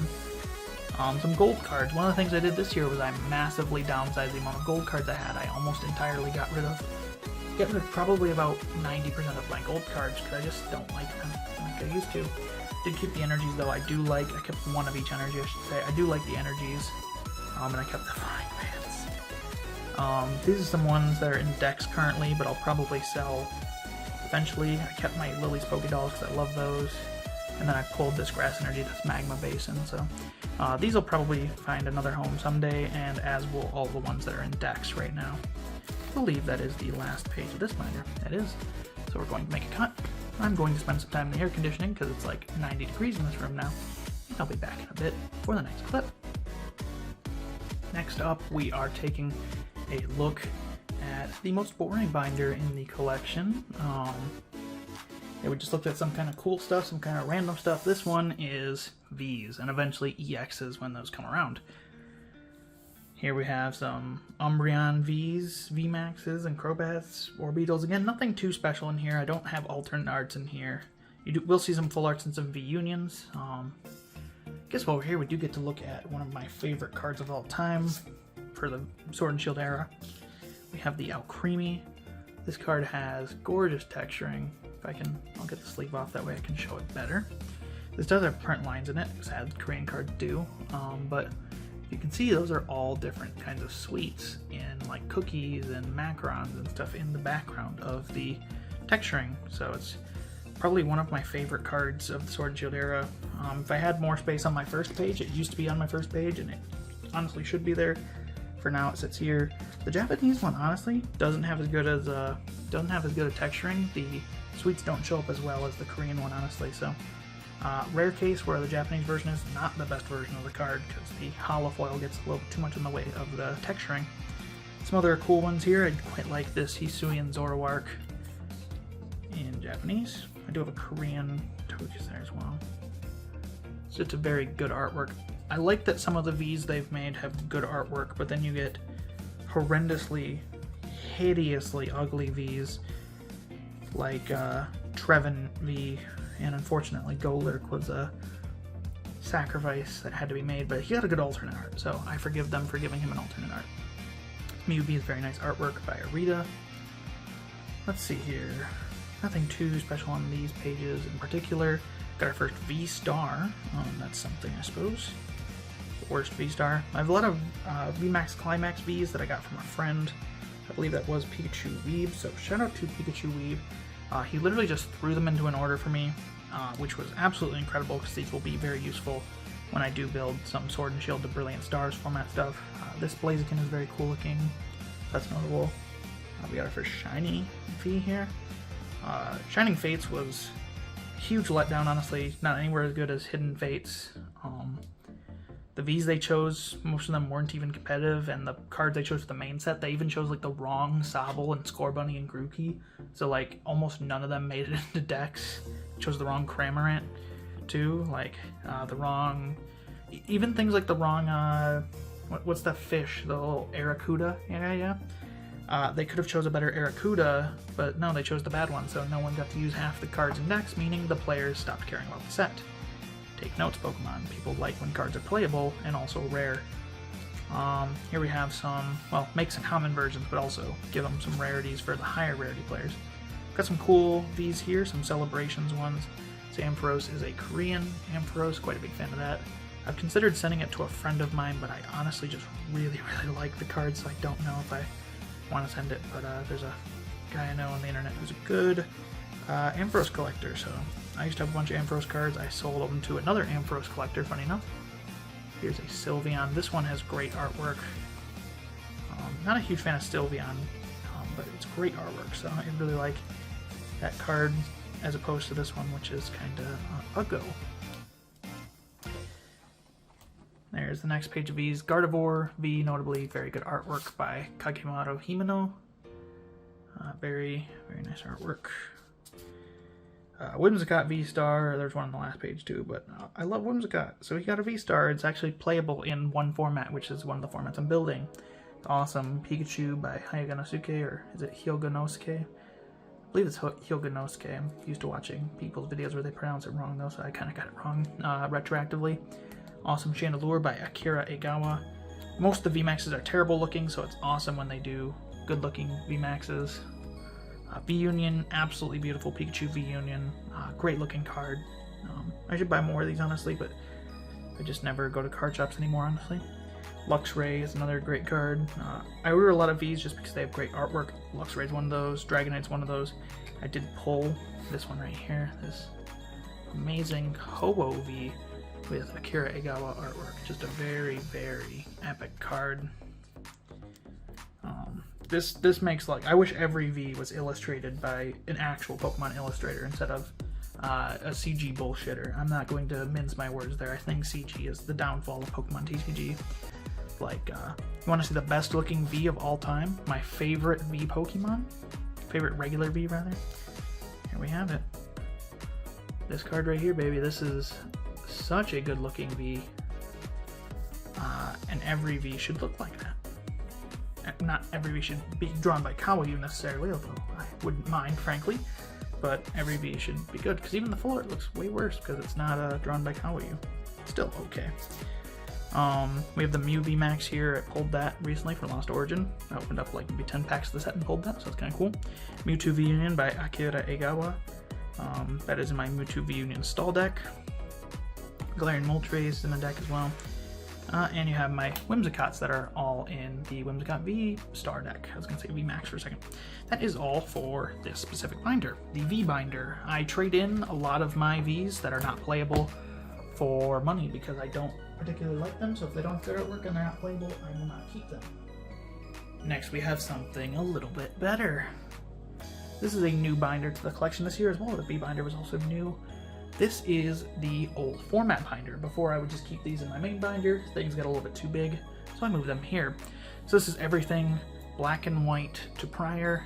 Some gold cards. One of the things I did this year was I massively downsized the amount of gold cards I had. I almost entirely got rid of probably about 90% of my gold cards because I just don't like them like I used to. Did keep the energies though. I kept one of each energy, I should say. I do like the energies, and I kept the frying pans. These are some ones that are in decks currently, but I'll probably sell eventually. I kept my Lily's Pokédolls because I love those. And then I pulled this Grass Energy that's Magma Basin, so these will probably find another home someday, and as will all the ones that are in decks right now. I believe that is the last page of this binder. That is. So we're going to make a cut. I'm going to spend some time in the air conditioning because it's like 90 degrees in this room now. I'll be back in a bit for the next clip. Next up, we are taking a look at the most boring binder in the collection. Yeah, we just looked at some kind of cool stuff, some kind of random stuff. This one is Vs, and eventually EXs when those come around. Here we have some Umbreon Vs, VMAXs, and Crobats, Orbeetles. Again, nothing too special in here. I don't have alternate arts in here. We'll see some full arts and some V-Unions. Guess while we're here, we do get to look at one of my favorite cards of all time for the Sword and Shield era. We have the Alcremie. This card has gorgeous texturing. I'll get the sleeve off, that way I can show it better. This does have print lines in it, as Korean cards do, but you can see those are all different kinds of sweets in like cookies and macarons and stuff in the background of the texturing. So it's probably one of my favorite cards of the Sword and Shield era. If I had more space on my first page, it used to be on my first page, and it honestly should be there. For now, it sits here. The Japanese one, honestly, doesn't have as good a texturing. The sweets don't show up as well as the Korean one, honestly. So, rare case where the Japanese version is not the best version of the card because the holofoil gets a little too much in the way of the texturing. Some other cool ones here. I quite like this Hisuian Zoroark in Japanese. I do have a Korean Togekiss there as well. So it's a very good artwork. I like that some of the Vs they've made have good artwork, but then you get horrendously, hideously ugly Vs like Trevin V, and unfortunately Golurk was a sacrifice that had to be made, but he had a good alternate art, so I forgive them for giving him an alternate art. Mewmore is very nice artwork by Arita. Let's see here. Nothing too special on these pages in particular. Got our first V-Star. That's something, I suppose. The worst V-Star. I have a lot of VMAX Climax Vs that I got from a friend. I believe that was Pikachu Weeb, so shout out to Pikachu Weeb. He literally just threw them into an order for me, which was absolutely incredible because these will be very useful when I do build some Sword and Shield to Brilliant Stars format stuff. This Blaziken is very cool looking. That's notable. We got our first shiny V here. Shining Fates was a huge letdown, honestly. Not anywhere as good as Hidden Fates. The Vs they chose, most of them weren't even competitive, and the cards they chose for the main set, they even chose like the wrong Sobble and Scorbunny and Grookey. So like almost none of them made it into decks. Chose the wrong Cramorant too, like the wrong, even things like the wrong, what's that fish, the little Arracuda? Yeah. They could have chose a better Arracuda, but no, they chose the bad one, so no one got to use half the cards in decks, meaning the players stopped caring about the set. Take notes, Pokemon. People like when cards are playable and also rare. Here we have some, well, make some common versions, but also give them some rarities for the higher rarity players. Got some cool Vs here, some Celebrations ones. Ampharos is a Korean Ampharos, quite a big fan of that. I've considered sending it to a friend of mine, but I honestly just really like the card, so I don't know if I want to send it, but there's a guy I know on the internet who's a good Ampharos collector, so I used to have a bunch of Ampharos cards. I sold them to another Ampharos collector, funny enough. Here's a Sylveon. This one has great artwork. Not a huge fan of Sylveon, but it's great artwork, so I really like that card as opposed to this one, which is kind of a go. There's the next page of V's. Gardevoir V, notably very good artwork by Kagemoto Himeno. Very nice artwork. Whimsicott V-Star, there's one on the last page too, but I love Whimsicott. So he got a V-Star. It's actually playable in one format, which is one of the formats I'm building. It's awesome. Pikachu by Hyoganosuke, or is it Hyoganosuke? I believe it's Hyoganosuke. I'm used to watching people's videos where they pronounce it wrong though, so I kind of got it wrong retroactively. Awesome Chandelure by Akira Egawa. Most of the VMAXs are terrible looking, so it's awesome when they do good looking VMAXs. V-Union, absolutely beautiful Pikachu V-Union. Great looking card. I should buy more of these honestly, but I just never go to card shops anymore honestly. Luxray is another great card. I order a lot of Vs just because they have great artwork. Luxray is one of those. Dragonite's one of those. I did pull this one right here. This amazing Ho-Oh V with Akira Egawa artwork. Just a very epic card. This makes, like, I wish every V was illustrated by an actual Pokemon illustrator instead of a CG bullshitter. I'm not going to mince my words there. I think CG is the downfall of Pokemon TCG. Like, you want to see the best looking V of all time? My favorite V Pokemon? Favorite regular V, rather? Here we have it. This card right here, baby. This is such a good looking V. And every V should look like that. Not every V should be drawn by Kawaii necessarily, although I wouldn't mind, frankly. But every V should be good, because even the full art looks way worse because it's not drawn by Kawaii. Still okay. We have the Mew VMAX here. I pulled that recently for Lost Origin. I opened up like maybe 10 packs of the set and pulled that, so it's kind of cool. Mewtwo V-Union by Akira Egawa. That is in my Mewtwo V-Union stall deck. Galarian Moltres is in the deck as well. And you have my Whimsicotts that are all in the Whimsicott V-Star deck. I was going to say V-Max for a second. That is all for this specific binder, the V-Binder. I trade in a lot of my Vs that are not playable for money because I don't particularly like them, so if they don't have their artwork and they're not playable, I will not keep them. Next we have something a little bit better. This is a new binder to the collection this year as well. The V-Binder was also new. This is the old format binder. Before I would just keep these in my main binder. Things got a little bit too big, so I moved them here. So this is everything black and white to prior.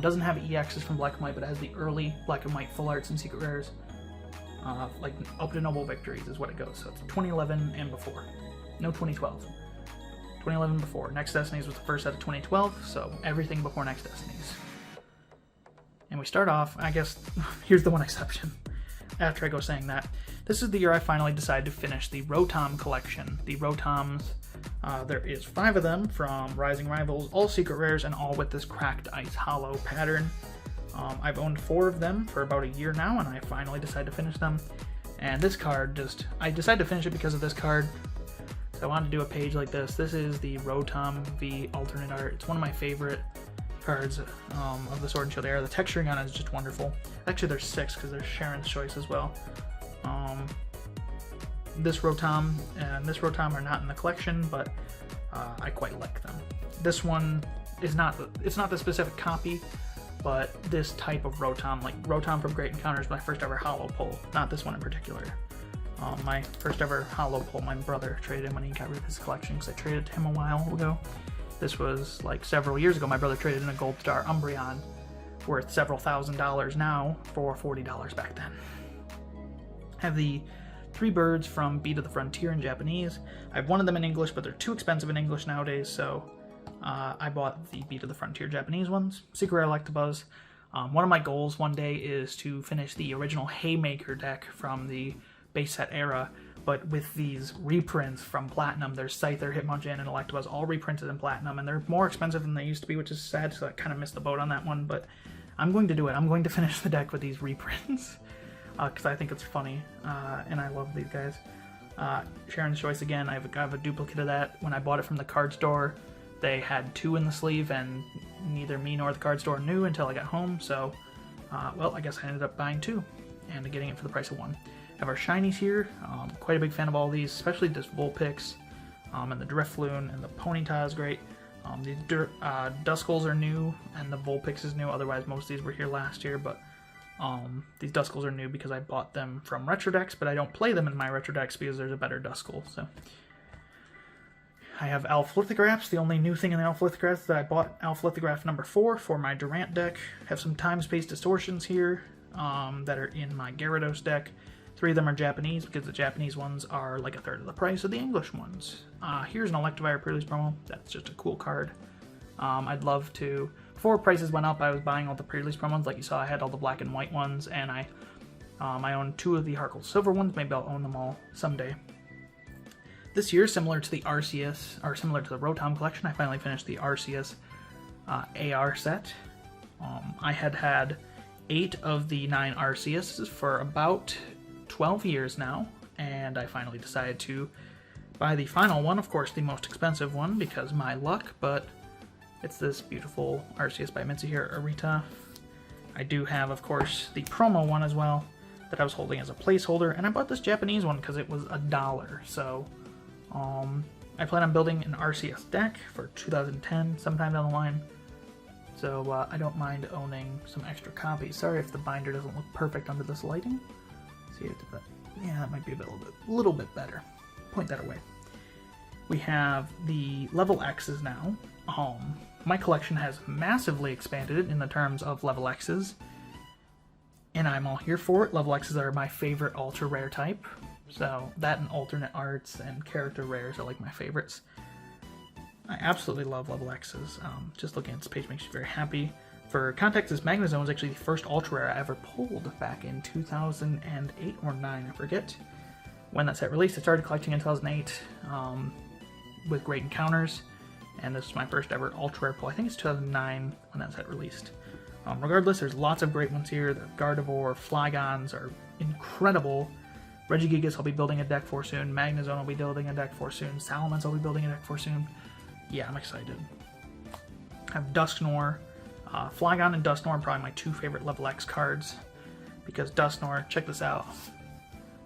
Doesn't have EXs from black and white, but it has the early black and white full arts and secret rares. Like up to Noble Victories is what it goes. So it's 2011 and before. No 2012. 2011 before. Next Destinies was the first set of 2012, so everything before Next Destinies. And we start off, I guess, here's the one exception. After I go saying that, this is the year I finally decided to finish the Rotom collection. The Rotoms, There is 5 of them from Rising Rivals, all secret rares, and all with this Cracked Ice Hollow pattern. I've owned 4 of them for about a year now, and I finally decided to finish them. And this card I decided to finish it because of this card. So I wanted to do a page like this. This is the Rotom V alternate art. It's one of my favorite cards of the Sword and Shield era. The texturing on it is just wonderful. Actually, there's 6 because there's Sharon's Choice as well. This Rotom and this Rotom are not in the collection, but I quite like them. This one is not the specific copy, but this type of Rotom, like Rotom from Great Encounters, my first ever hollow pull, not this one in particular. My first ever hollow pull, my brother traded in when he got rid of his collection, because I traded to him a while ago. This was like several years ago. My brother traded in a Gold Star Umbreon, worth several $1,000s now, for $40 back then. I have the 3 birds from Beat of the Frontier in Japanese. I've wanted them in English, but they're too expensive in English nowadays, so I bought the Beat of the Frontier Japanese ones. Secret Rare Electabuzz. One of my goals one day is to finish the original Haymaker deck from the base set era, but with these reprints from Platinum. There's Scyther, Hitmonchan, and Electabuzz all reprinted in Platinum, and they're more expensive than they used to be, which is sad, so I kind of missed the boat on that one, but I'm going to do it. I'm going to finish the deck with these reprints, because I think it's funny, and I love these guys. Sharon's Choice, again, I have a duplicate of that. When I bought it from the card store, they had 2 in the sleeve, and neither me nor the card store knew until I got home, so, well, I guess I ended up buying 2, and getting it for the price of 1. Have our shinies here. Quite a big fan of all these, especially this Vulpix, and the Drifloon, and the Ponyta is great. The Duskulls are new, and the Vulpix is new. Otherwise, most of these were here last year, but these Duskulls are new because I bought them from Retro Decks, but I don't play them in my Retro Decks because there's a better Duskull. So I have Alpha Lithographs. The only new thing in the Alpha Lithographs is that I bought Alpha Lithograph number 4 for my Durant deck. Have some time-space distortions here that are in my Gyarados deck. 3 of them are Japanese because the Japanese ones are like a third of the price of the English ones. Here's an Electivire pre-release promo. That's just a cool card. I'd love to... Before prices went up, I was buying all the pre-release promos. Like you saw, I had all the black and white ones, and I own 2 of the Heart Silver ones. Maybe I'll own them all someday. This year, similar to the Arceus, or similar to the Rotom collection, I finally finished the Arceus AR set. I had 8 of the 9 Arceuses for about 12 years now, and I finally decided to buy the final one, of course the most expensive one because my luck, but it's this beautiful Arceus by Mitsuhiro Arita. I do have, of course, the promo one as well that I was holding as a placeholder, and I bought this Japanese one because it was $1, so I plan on building an Arceus deck for 2010 sometime down the line, so I don't mind owning some extra copies. Sorry if the binder doesn't look perfect under this lighting. Yeah, that might be a little bit better. Point that away. We have the level X's now. My collection has massively expanded in the terms of level X's, and I'm all here for it. Level X's are my favorite ultra rare type, so that and alternate arts and character rares are like my favorites. I absolutely love level X's. Just looking at this page makes you very happy. For context, this Magnezone was actually the first ultra rare I ever pulled back in 2008 or 9, I forget when that set released. I started collecting in 2008 with Great Encounters, and this was my first ever ultra rare pull. I think it's 2009 when that set released. Regardless, there's lots of great ones here. The Gardevoir, Flygons are incredible. Regigigas I'll be building a deck for soon. Magnezone I'll be building a deck for soon. Salamence I'll be building a deck for soon. Yeah, I'm excited. I have Dusknoir. Flygon and Dusknoir are probably my 2 favorite level X cards, because Dusknoir, check this out,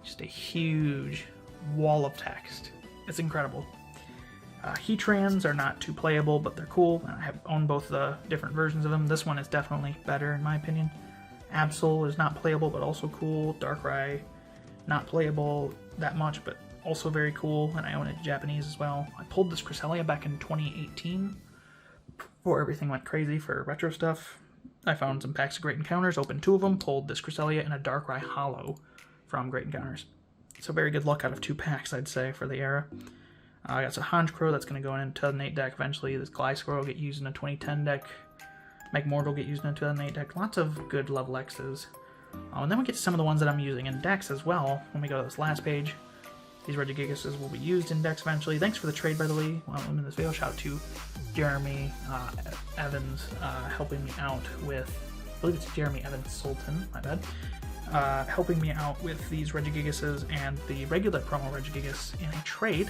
just a huge wall of text. It's incredible. Heatrans are not too playable, but they're cool. I have owned both the different versions of them. This one is definitely better in my opinion. Absol is not playable, but also cool. Darkrai, not playable that much, but also very cool, and I own it Japanese as well. I pulled this Cresselia back in 2018. Before everything went crazy for retro stuff. I found some packs of Great Encounters, opened 2 of them, pulled this Cresselia and a Darkrai Hollow from Great Encounters. So very good luck out of 2 packs, I'd say, for the era. I got some Honchkrow that's going to go in a 2008 deck eventually. This Gliscor will get used in a 2010 deck. Magmortar will get used in a 2008 deck. Lots of good level X's. And then we get to some of the ones that I'm using in decks as well when we go to this last page. These Regigigases will be used in decks eventually. Thanks for the trade, by the way, while I'm in this video. Shout out to Jeremy Evans helping me out with, I believe it's Jeremy Evans Sultan, my bad, helping me out with these Regigigases and the regular promo Regigigas in a trade.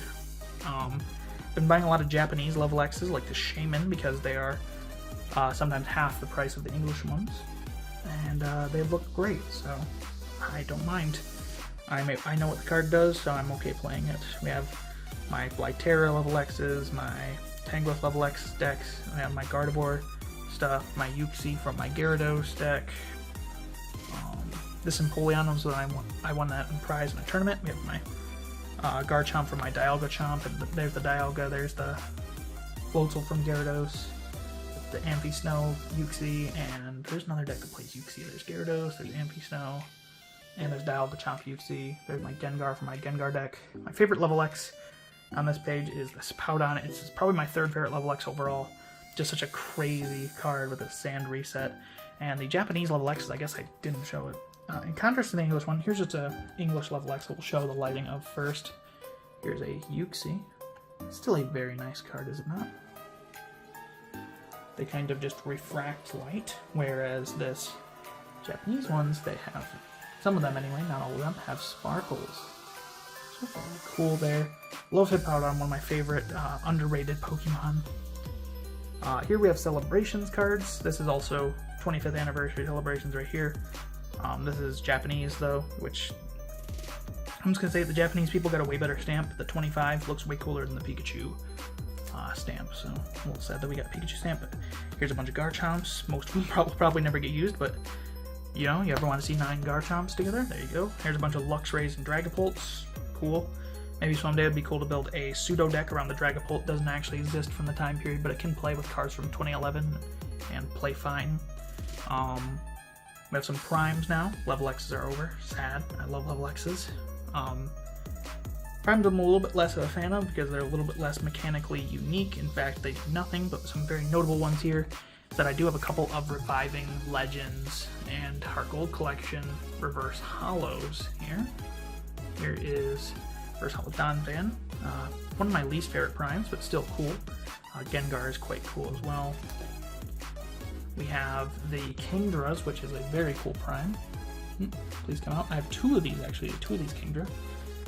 Been buying a lot of Japanese level X's like the Shaman because they are sometimes half the price of the English ones, and they look great, so I don't mind. I know what the card does, so I'm okay playing it. We have my Blyterra level X's, my Tangrowth level X decks, I have my Gardevoir stuff, my Uxie from my Gyarados deck. This Empoleon was what I won that in prize in a tournament. We have my Garchomp from my Dialga Chomp, and there's the Dialga, there's the Floatzel from Gyarados, the Amphisnow, Uxie, and there's another deck that plays Uxie. There's Gyarados, there's Amphisnow, and there's Dialga Chomp Uxie. There's my Gengar from my Gengar deck. My favorite level X on this page is the Spowdon. It's probably my third favorite level X overall. Just such a crazy card with a sand reset. And the Japanese level X's, I guess I didn't show it. In contrast to the English one, here's just a English level X that we'll show the lighting of first. Here's a Uxie. Still a very nice card, is it not? They kind of just refract light, whereas this Japanese ones, they have, some of them anyway, not all of them, have sparkles. So very cool there. Love Hippowdon, one of my favorite underrated Pokemon. Here we have Celebrations cards. This is also 25th anniversary celebrations right here. This is Japanese though, which I'm just gonna say the Japanese people got a way better stamp. The 25 looks way cooler than the Pikachu stamp, so a little sad that we got a Pikachu stamp. But here's a bunch of Garchomps. Most of them probably never get used, but you know, you ever want to see 9 Garchomps together? There you go. Here's a bunch of Luxrays and Dragapults. Cool. Maybe someday it'd be cool to build a pseudo deck around the Dragapult. Doesn't actually exist from the time period, but it can play with cards from 2011 and play fine. We have some primes now. Level X's are over. Sad. I love level X's. Primes I'm a little bit less of a fan of because they're a little bit less mechanically unique. In fact, they do nothing, but some very notable ones here is that I do have a couple of Reviving Legends and Heart Gold Collection Reverse Hollows here. Here is Reverse Hollow Donphan. One of my least favorite primes, but still cool. Gengar is quite cool as well. We have the Kingdras, which is a very cool prime. Please come out. I have 2 of these actually, 2 of these Kingdra.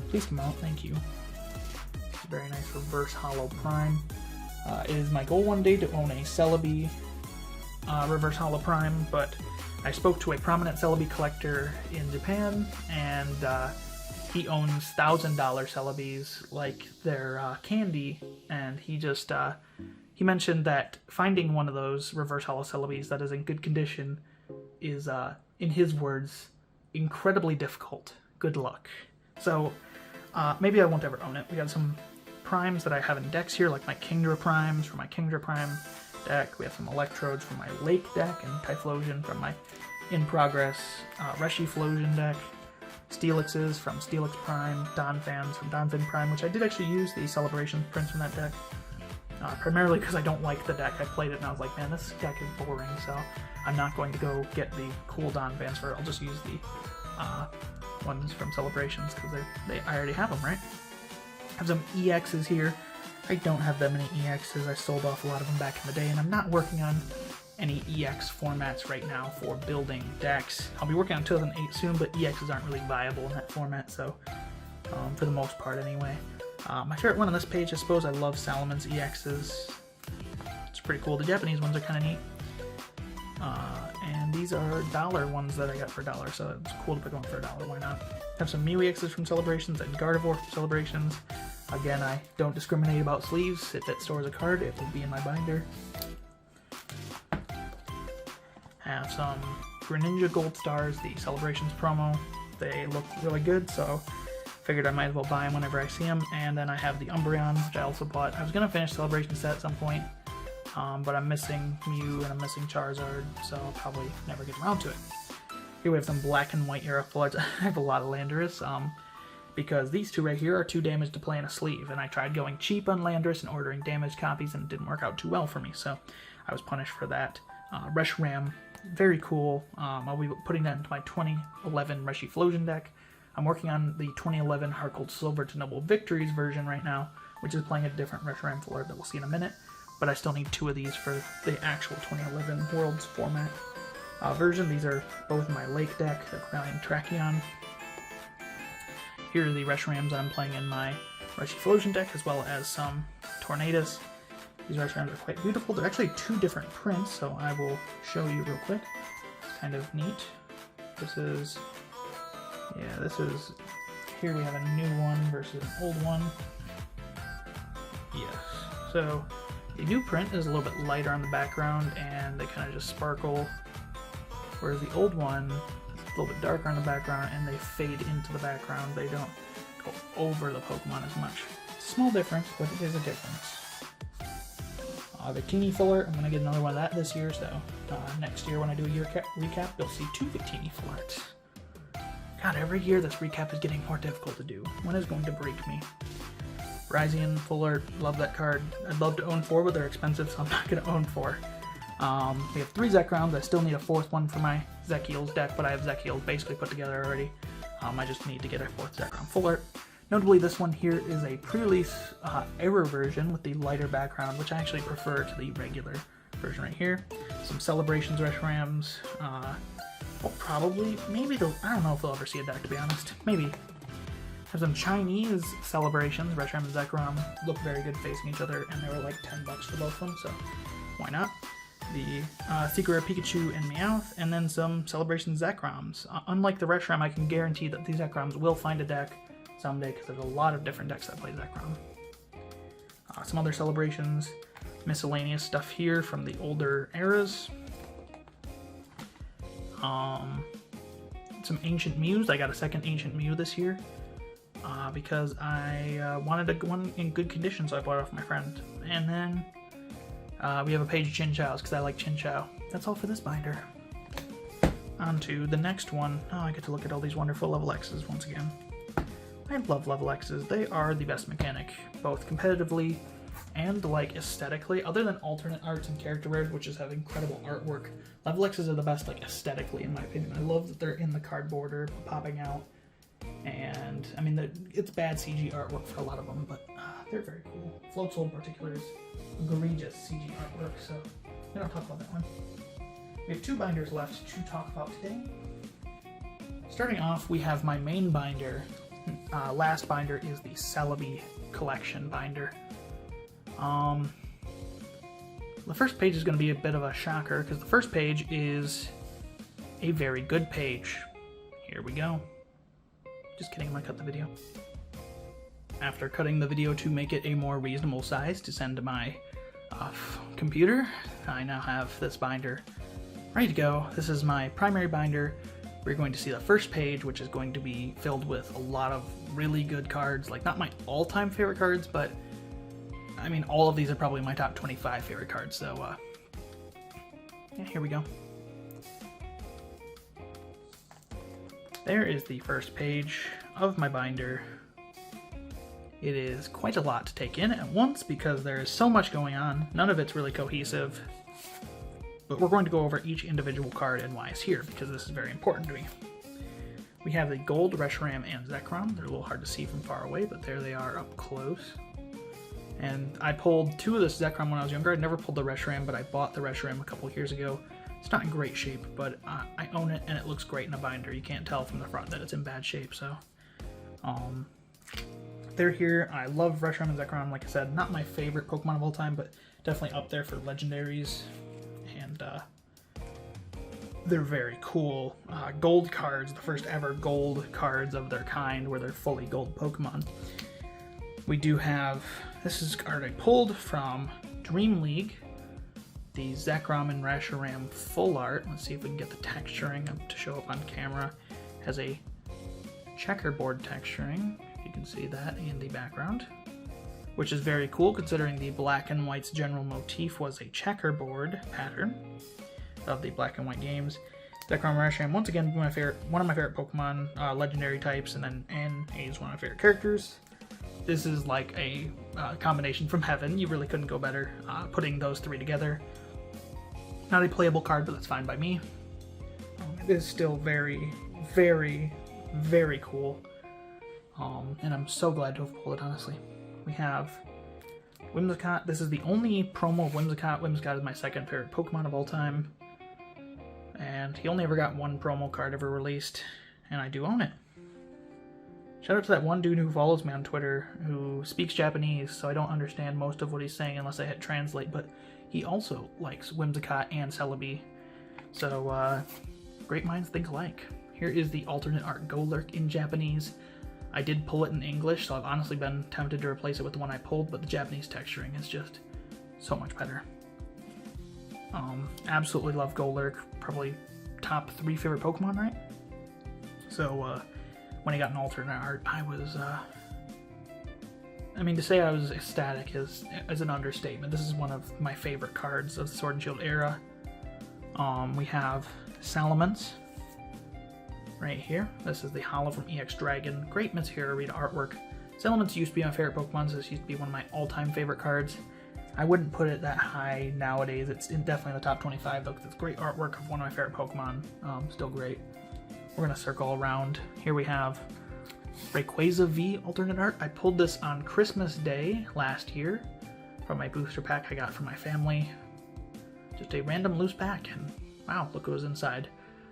Please come out, thank you. Very nice Reverse Hollow Prime. It is my goal one day to own a Celebi Reverse Hollow Prime, but I spoke to a prominent Celebi collector in Japan, and he owns $1,000 Celebis like they're candy, and he just he mentioned that finding one of those Reverse Hollow Celebis that is in good condition is, in his words, incredibly difficult. Good luck. So maybe I won't ever own it. We got some primes that I have in decks here, like my Kingdra primes from my Kingdra Prime deck. We have some Electrodes from my Lake deck, and Typhlosion from my In Progress Reshiflosion deck. Steelixes from Steelix Prime, Donphans from Donphan Prime, which I did actually use the Celebration prints from that deck. Primarily because I don't like the deck. I played it and I was like, man, this deck is boring, so I'm not going to go get the cool Donphans for it. I'll just use the ones from Celebrations because I already have them, right? I have some EXs here. I don't have that many EXs. I sold off a lot of them back in the day, and I'm not working on any EX formats right now for building decks. I'll be working on 2008 soon, but EXs aren't really viable in that format, so for the most part anyway. My favorite one on this page, I suppose, I love Salamon's EXs. It's pretty cool. The Japanese ones are kind of neat. And these are dollar ones that I got for $1, so it's cool to pick one for $1. Why not? Have some Mew EXs from Celebrations and Gardevoir from Celebrations. Again, I don't discriminate about sleeves. If it stores a card, it will be in my binder. Have some Greninja Gold Stars, the Celebrations promo. They look really good, so figured I might as well buy them whenever I see them. And then I have the Umbreon, which I also bought. I was going to finish Celebration set at some point, but I'm missing Mew and I'm missing Charizard, so I'll probably never get around to it. Here we have some Black and White Era Floods. I have a lot of Landorus, because these two right here are too damaged to play in a sleeve, and I tried going cheap on Landorus and ordering damaged copies, and it didn't work out too well for me, so I was punished for that. Reshiram, very cool. I'll be putting that into my 2011 Reshiflosion deck. I'm working on the 2011 Heart Gold Silver to Noble Victories version right now, which is playing a different Reshiram full art that we'll see in a minute, but I still need 2 of these for the actual 2011 Worlds format version. These are both my Lake deck, the Corellian Tracheon. Here are the Reshirams that I'm playing in my Reshiflosion deck, as well as some Tornadus. These Reshirams are quite beautiful. They're actually 2 different prints, so I will show you real quick. It's kind of neat. This is, here we have a new one versus an old one. Yes, so the new print is a little bit lighter on the background, and they kind of just sparkle, whereas the old one is a little bit darker on the background, and they fade into the background. They don't go over the Pokemon as much. It's a small difference, but it is a difference. Victini full art, I'm going to get another one of that this year, so next year when I do a year recap, you'll see 2 Victini full arts. God, every year this recap is getting more difficult to do. One is going to break me. Ryzian full art, love that card. I'd love to own 4, but they're expensive, so I'm not going to own 4. We have 3 Zekroms. I still need a 4th one for my Zekiel's deck, but I have Zekiel basically put together already. I just need to get a 4th Zekrom full art. Notably, this one here is a pre-release error version with the lighter background, which I actually prefer to the regular version right here. Some Celebrations Reshirams. Well, probably, maybe I don't know if they'll ever see a deck, to be honest. Maybe. Have some Chinese Celebrations. Reshiram and Zekrom look very good facing each other, and they were like $10 for both of them, so why not? The Secret Rare Pikachu and Meowth, and then some Celebration Zekroms. Unlike the Reshiram, I can guarantee that these Zekroms will find a deck someday, because there's a lot of different decks that play Zekrom. Some other Celebrations, miscellaneous stuff here from the older eras. Some Ancient Mews. I got a second Ancient Mew this year because I wanted one in good condition, so I bought it off my friend. And then we have a page of Chinchows because I like Chinchou. That's all for this binder. On to the next one. Oh, I get to look at all these wonderful level X's once again. I love level X's. They are the best mechanic, both competitively and like aesthetically. Other than alternate arts and character rares, which just have incredible artwork, level X's are the best like aesthetically in my opinion. I love that they're in the card border, popping out, and I mean it's bad CG artwork for a lot of them, but they're very cool. Floatzel in particular is egregious CG artwork, so we don't talk about that one. We have 2 binders left to talk about today. Starting off, we have my main binder. Last binder is the Celebi collection binder. The first page is going to be a bit of a shocker because the first page is a very good page. Here we go. Just kidding, I'm going to cut the video. After cutting the video to make it a more reasonable size to send to my computer, I now have this binder ready to go. This is my primary binder. We're going to see the first page, which is going to be filled with a lot of really good cards. Like, not my all-time favorite cards, but I mean, all of these are probably my top 25 favorite cards, so yeah, here we go. There is the first page of my binder. It is quite a lot to take in at once because there is so much going on. None of it's really cohesive. But we're going to go over each individual card and why it's here, because this is very important to me. We have the gold Reshiram and Zekrom. They're a little hard to see from far away, but there they are up close. And I pulled 2 of this Zekrom when I was younger. I never pulled the Reshiram, but I bought the Reshiram a couple years ago. It's not in great shape, but I own it, and it looks great in a binder. You can't tell from the front that it's in bad shape, so... they're here. I love Reshiram and Zekrom, like I said. Not my favorite Pokemon of all time, but definitely up there for legendaries. And they're very cool. Gold cards, the first ever gold cards of their kind, where they're fully gold Pokemon. We do have, this is a card I pulled from Dream League, the Zekrom and Reshiram full art. Let's see if we can get the texturing up to show up on camera. Has a checkerboard texturing, if you can see that in the background, which is very cool considering the black and white's general motif was a checkerboard pattern of the black and white games. Zekrom Reshiram, once again, one of my favorite Pokemon, legendary types, and then N is one of my favorite characters. This is like a combination from heaven. You really couldn't go better putting those 3 together. Not a playable card, but that's fine by me. It is still very, very, very cool. And I'm so glad to have pulled it, honestly. We have Whimsicott. This is the only promo of Whimsicott. Whimsicott is my second favorite Pokemon of all time. And he only ever got one promo card ever released, and I do own it. Shout out to that one dude who follows me on Twitter who speaks Japanese, so I don't understand most of what he's saying unless I hit translate, but he also likes Whimsicott and Celebi. So, great minds think alike. Here is the alternate art Golurk in Japanese. I did pull it in English, so I've honestly been tempted to replace it with the one I pulled, but the Japanese texturing is just so much better. Absolutely love Golurk. Probably top 3 favorite Pokemon, right? So, when he got an alternate art, I was, I mean, to say I was ecstatic is an understatement. This is one of my favorite cards of the Sword and Shield era. We have Salamence right here. This is the Holo from EX Dragon. Great Mitsuhiro Arita artwork. Salamence used to be my favorite Pokemon, so this used to be one of my all-time favorite cards. I wouldn't put it that high nowadays. It's definitely in the top 25 though, because it's great artwork of one of my favorite Pokemon. Still great. We're gonna circle around. Here we have Rayquaza V alternate art. I pulled this on Christmas Day last year from my booster pack I got from my family. Just a random loose pack, and wow, look what was inside.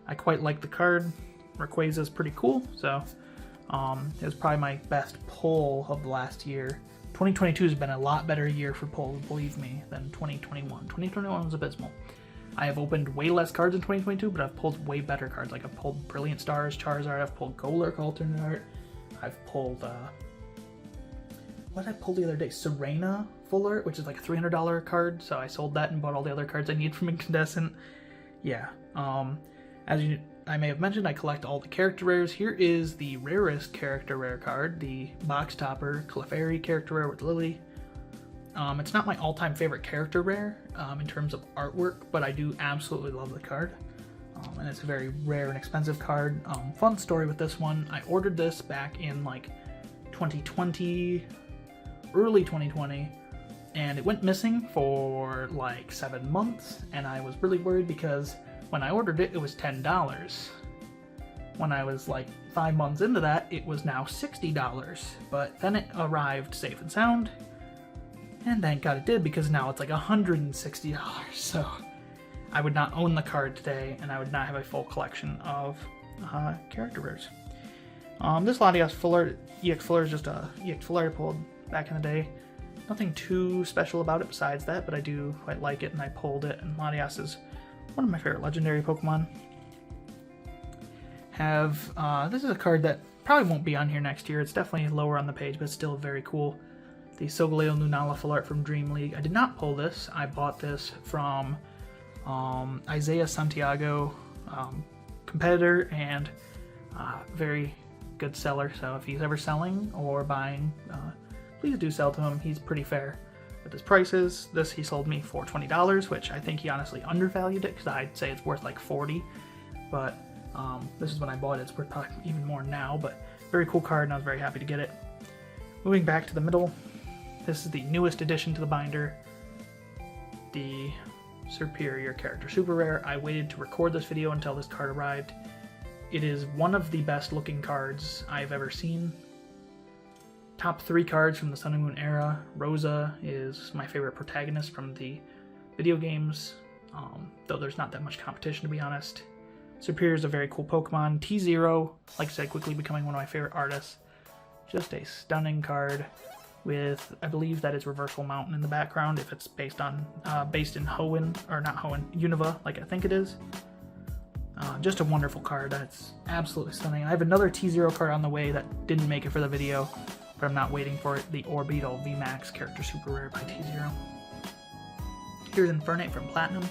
I quite like the card. Rayquaza is pretty cool, so it was probably my best pull of the last year. 2022 has been a lot better year for pulls, believe me, than 2021. 2021 was abysmal. I have opened way less cards in 2022, but I've pulled way better cards. Like I've pulled Brilliant Stars, Charizard, I've pulled Golurk alternate art, I've pulled, what did I pull the other day? Serena full art, which is like a $300 card, so I sold that and bought all the other cards I need from Incandescent. Yeah, as I may have mentioned, I collect all the character rares. Here is the rarest character rare card, the box topper Clefairy character rare with Lily. It's not my all-time favorite character rare in terms of artwork, but I do absolutely love the card. And it's a very rare and expensive card. Fun story with this one, I ordered this back in like 2020, early 2020, and it went missing for like 7 months, and I was really worried because when I ordered it, it was $10. When I was like 5 months into that, it was now $60, but then it arrived safe and sound, and thank God it did, because now it's like $160, so I would not own the card today, and I would not have a full collection of character rares. This Latias Full Art, EX Full Art is just a EX Full Art I pulled back in the day. Nothing too special about it besides that, but I do quite like it, and I pulled it, and Latias is one of my favorite legendary Pokemon. This is a card that probably won't be on here next year. It's definitely lower on the page, but it's still very cool. The Solgaleo Lunala Full Art from Dream League. I did not pull this. I bought this from Isaiah Santiago, competitor and very good seller. So if he's ever selling or buying, please do sell to him. He's pretty fair with his prices. This he sold me for $20, which I think he honestly undervalued it, because I'd say it's worth like $40, but this is when I bought it. It's worth probably even more now, but very cool card, and I was very happy to get it. Moving back to the middle, this is the newest addition to the binder, the Superior character super rare. I waited to record this video until this card arrived. It is one of the best looking cards I've ever seen. Top 3 cards from the Sun and Moon era. Rosa is my favorite protagonist from the video games, though there's not that much competition, to be honest. Superior is a very cool Pokemon. T0, like I said, quickly becoming one of my favorite artists. Just a stunning card with, I believe that is Reversal Mountain in the background, if it's based in Hoenn, or not Hoenn, Unova, like I think it is. Just a wonderful card. That's absolutely stunning. I have another T0 card on the way that didn't make it for the video, but I'm not waiting for it. The Orbeetle VMAX character super rare by T0. Here's Infernape from Platinum.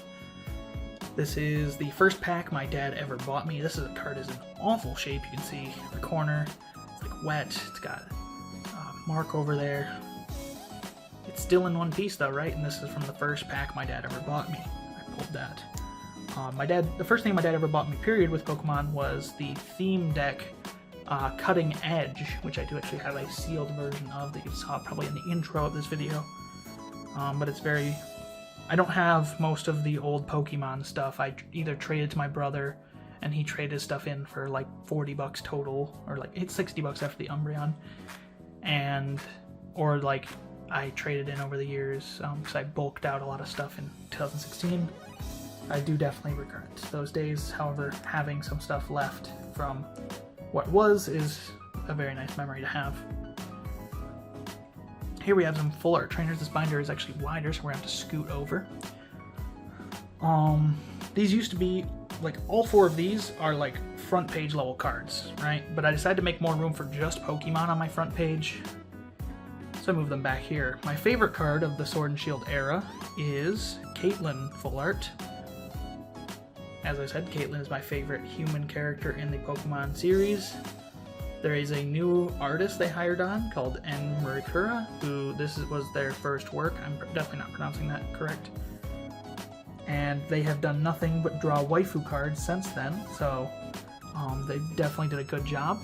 This is the first pack my dad ever bought me. This is a card is in awful shape. You can see the corner. It's like wet. It's got a mark over there. It's still in one piece though, right? And this is from the first pack my dad ever bought me. I pulled that. The first thing my dad ever bought me, period, with Pokemon was the theme deck Cutting Edge, which I do actually have a sealed version of that you saw probably in the intro of this video. But it's very... I don't have most of the old Pokemon stuff. I either traded to my brother and he traded his stuff in for like 40 bucks total, or like it's 60 bucks after the Umbreon, or like I traded in over the years because I bulked out a lot of stuff in 2016. I do definitely regret those days. However, having some stuff left from what was is a very nice memory to have. Here we have some full art trainers. This binder is actually wider, so we're gonna have to scoot over. These used to be, like, all 4 of these are like front page level cards, right? But I decided to make more room for just Pokemon on my front page, so I moved them back here. My favorite card of the Sword and Shield era is Caitlyn full art. As I said, Caitlyn is my favorite human character in the Pokemon series. There is a new artist they hired on called N. Murikura, who was their first work. I'm definitely not pronouncing that correct. And they have done nothing but draw waifu cards since then, so they definitely did a good job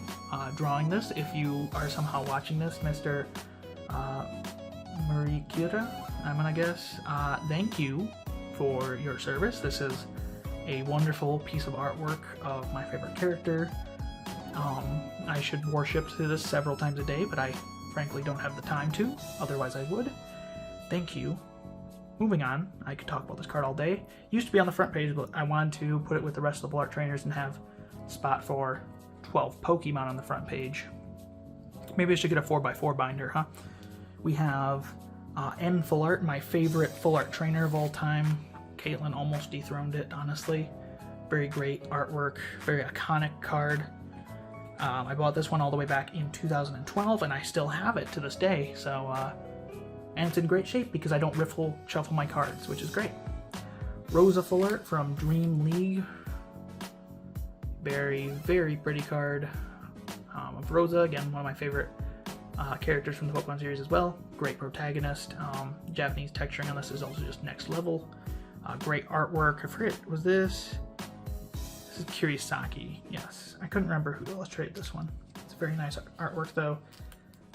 drawing this. If you are somehow watching this, Mr. Murikura, I'm gonna guess, thank you for your service. This is a wonderful piece of artwork of my favorite character. I should worship through this several times a day, but I frankly don't have the time to, otherwise I would. Thank you. Moving on, I could talk about this card all day. Used to be on the front page, but I wanted to put it with the rest of the full art trainers and have a spot for 12 Pokemon on the front page. Maybe I should get a 4x4 binder, huh? We have N full art, my favorite full art trainer of all time. Caitlyn almost dethroned it, honestly. Very great artwork, very iconic card. I bought this one all the way back in 2012, and I still have it to this day, so, and it's in great shape because I don't shuffle my cards, which is great. Rosa full art from Dream League. Very, very pretty card of Rosa, again, one of my favorite characters from the Pokemon series as well. Great protagonist. Japanese texturing on this is also just next level. Great artwork. I forget, was this? This is Kirisaki. Yes, I couldn't remember who illustrated this one. It's very nice artwork though.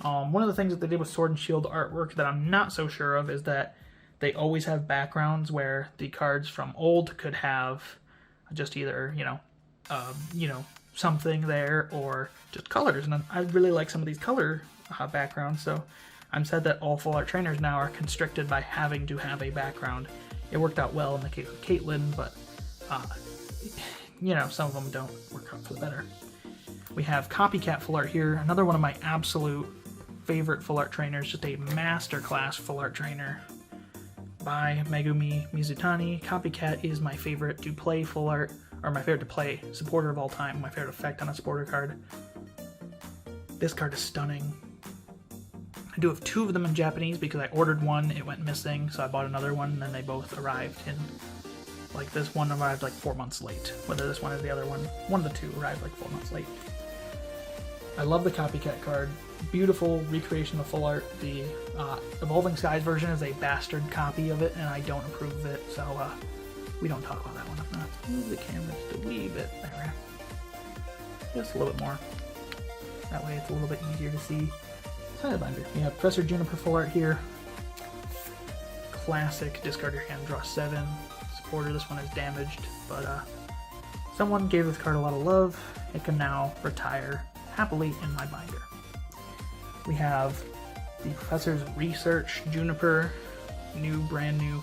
One of the things that they did with Sword and Shield artwork that I'm not so sure of is that they always have backgrounds where the cards from old could have just either, something there or just colors. And I really like some of these color backgrounds, so I'm sad that all full art trainers now are constricted by having to have a background. It worked out well in the case of Caitlyn, but, some of them don't work out for the better. We have Copycat full art here, another one of my absolute favorite full art trainers, just a masterclass full art trainer by Megumi Mizutani. Copycat is my favorite to play full art, or my favorite to play supporter of all time, my favorite effect on a supporter card. This card is stunning. I do have 2 of them in Japanese because I ordered one, it went missing, so I bought another one, and then they both arrived in, like, this one arrived like 4 months late. Whether this one or the other one of the 2 arrived like 4 months late. I love the Copycat card. Beautiful recreation of full art. The Evolving Skies version is a bastard copy of it, and I don't approve of it, so we don't talk about that one. I'm gonna move the camera just a wee bit there. Just a little bit more. That way it's a little bit easier to see. Celebi Binder. We have Professor Juniper full art here. Classic discard your hand, draw 7. Supporter, this one is damaged, but someone gave this card a lot of love. It can now retire happily in my binder. We have the Professor's Research Juniper, brand new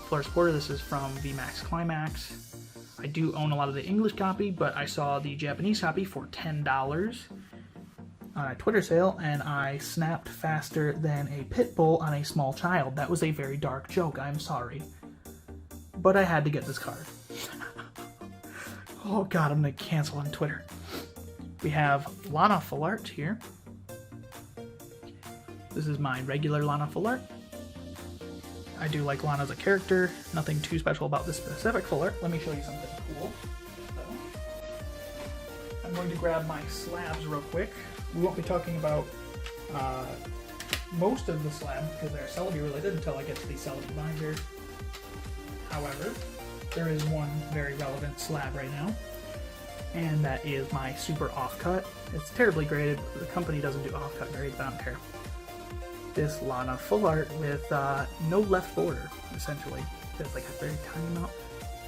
full art supporter. This is from VMAX Climax. I do own a lot of the English copy, but I saw the Japanese copy for $10 on a Twitter sale, and I snapped faster than a pit bull on a small child. That was a very dark joke, I'm sorry. But I had to get this card. Oh god, I'm gonna cancel on Twitter. We have Lana full art here. This is my regular Lana full art. I do like Lana as a character. Nothing too special about this specific full art. Let me show you something cool. So, I'm going to grab my slabs real quick. We won't be talking about most of the slabs because they're Celebi related until I get to the Celebi Binder. However, there is one very relevant slab right now, and that is my super offcut. It's terribly graded. The company doesn't do offcut grades, but I don't care. This Lana full art with no left border, essentially. There's like a very tiny amount.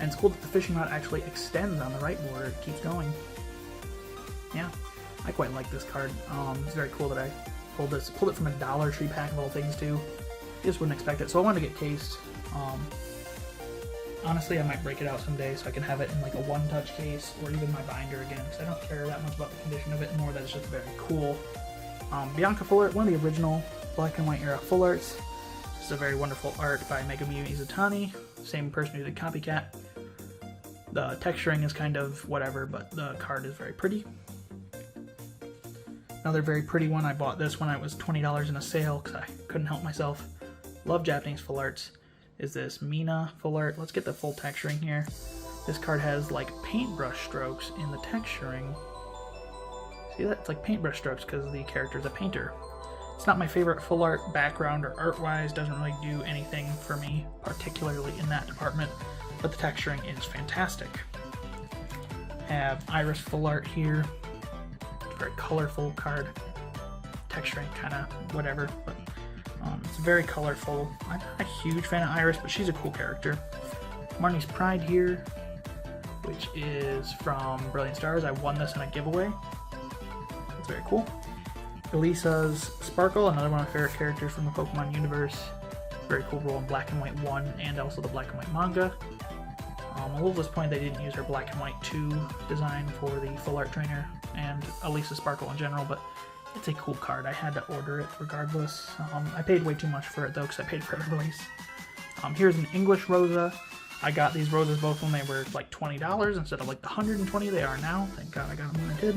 And it's cool that the fishing rod actually extends on the right border. It keeps going. Yeah, I quite like this card. It's very cool that I pulled this. Pulled it from a Dollar Tree pack of all things too. Just wouldn't expect it. So I wanted to get cased. Honestly, I might break it out someday so I can have it in like a one-touch case or even my binder again, because I don't care that much about the condition of it, nor that it's just very cool. Bianca full art, one of the original black and white era full arts. This is a very wonderful art by Megumi Izutani, same person who did Copycat. The texturing is kind of whatever, but the card is very pretty. Another very pretty one, I bought this when it was $20 in a sale because I couldn't help myself. Love Japanese full arts. Is this Mina full art? Let's get the full texturing here. This card has like paintbrush strokes in the texturing. See that? It's like paintbrush strokes because the character's a painter. It's not my favorite full art background or art-wise, doesn't really do anything for me, particularly in that department, but the texturing is fantastic. Have Iris full art here. Very colorful card. Texturing kind of whatever, but it's very colorful. I'm not a huge fan of Iris, but she's a cool character. Marnie's Pride here, which is from Brilliant Stars. I won this in a giveaway. That's very cool. Elisa's Sparkle, another one of my favorite characters from the Pokemon universe. Very cool role in Black and White 1 and also the Black and White manga. A little disappointed they didn't use her Black and White 2 design for the full art trainer and Elisa Sparkle in general, but it's a cool card. I had to order it regardless. I paid way too much for it though because I paid for the release. Here's an English Rosa. I got these roses both when they were like $20 instead of like the $120 they are now. Thank God I got them when I did.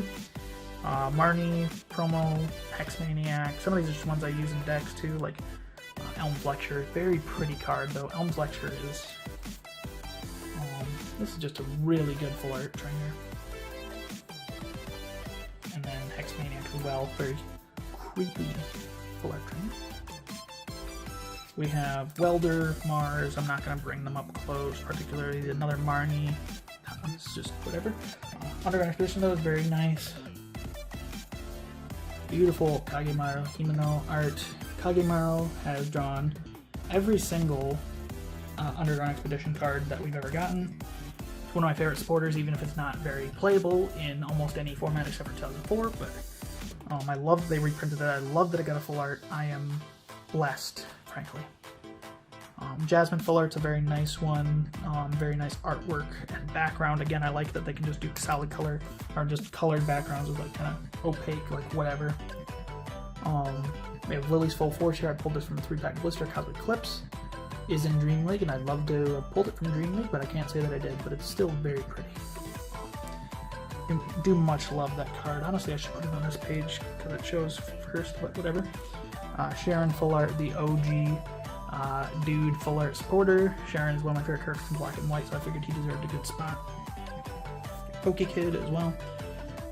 Marnie, Promo, Hex Maniac. Some of these are just ones I use in decks too, like Elm's Lecture. Very pretty card though. Elm's Lecture is... this is just a really good full art trainer. And then Hex Maniac as well. Very creepy full art trainer. We have Welder, Mars. I'm not going to bring them up close, particularly another Marnie. That one's just whatever. Underground Expedition though is very nice. Beautiful Kagemaru Himeno art. Kagemaru has drawn every single Underground Expedition card that we've ever gotten. It's one of my favorite supporters, even if it's not very playable in almost any format except for 2004, but I love that they reprinted it. I love that I got a full art. I am blessed, frankly. Jasmine full art's a very nice one. Very nice artwork and background. Again, I like that they can just do solid color or just colored backgrounds with like kind of opaque, like whatever. We have Lily's Full Force here. I pulled this from a 3-pack blister. Cosmic Eclipse is in Dream League, and I'd love to have pulled it from Dream League, but I can't say that I did, but it's still very pretty. I do much love that card. Honestly, I should put it on this page because it shows first, but whatever. Sharon full art, the OG dude full art supporter. Sharon is one of my favorite characters from Black and White, so I figured he deserved a good spot. Pokekid as well.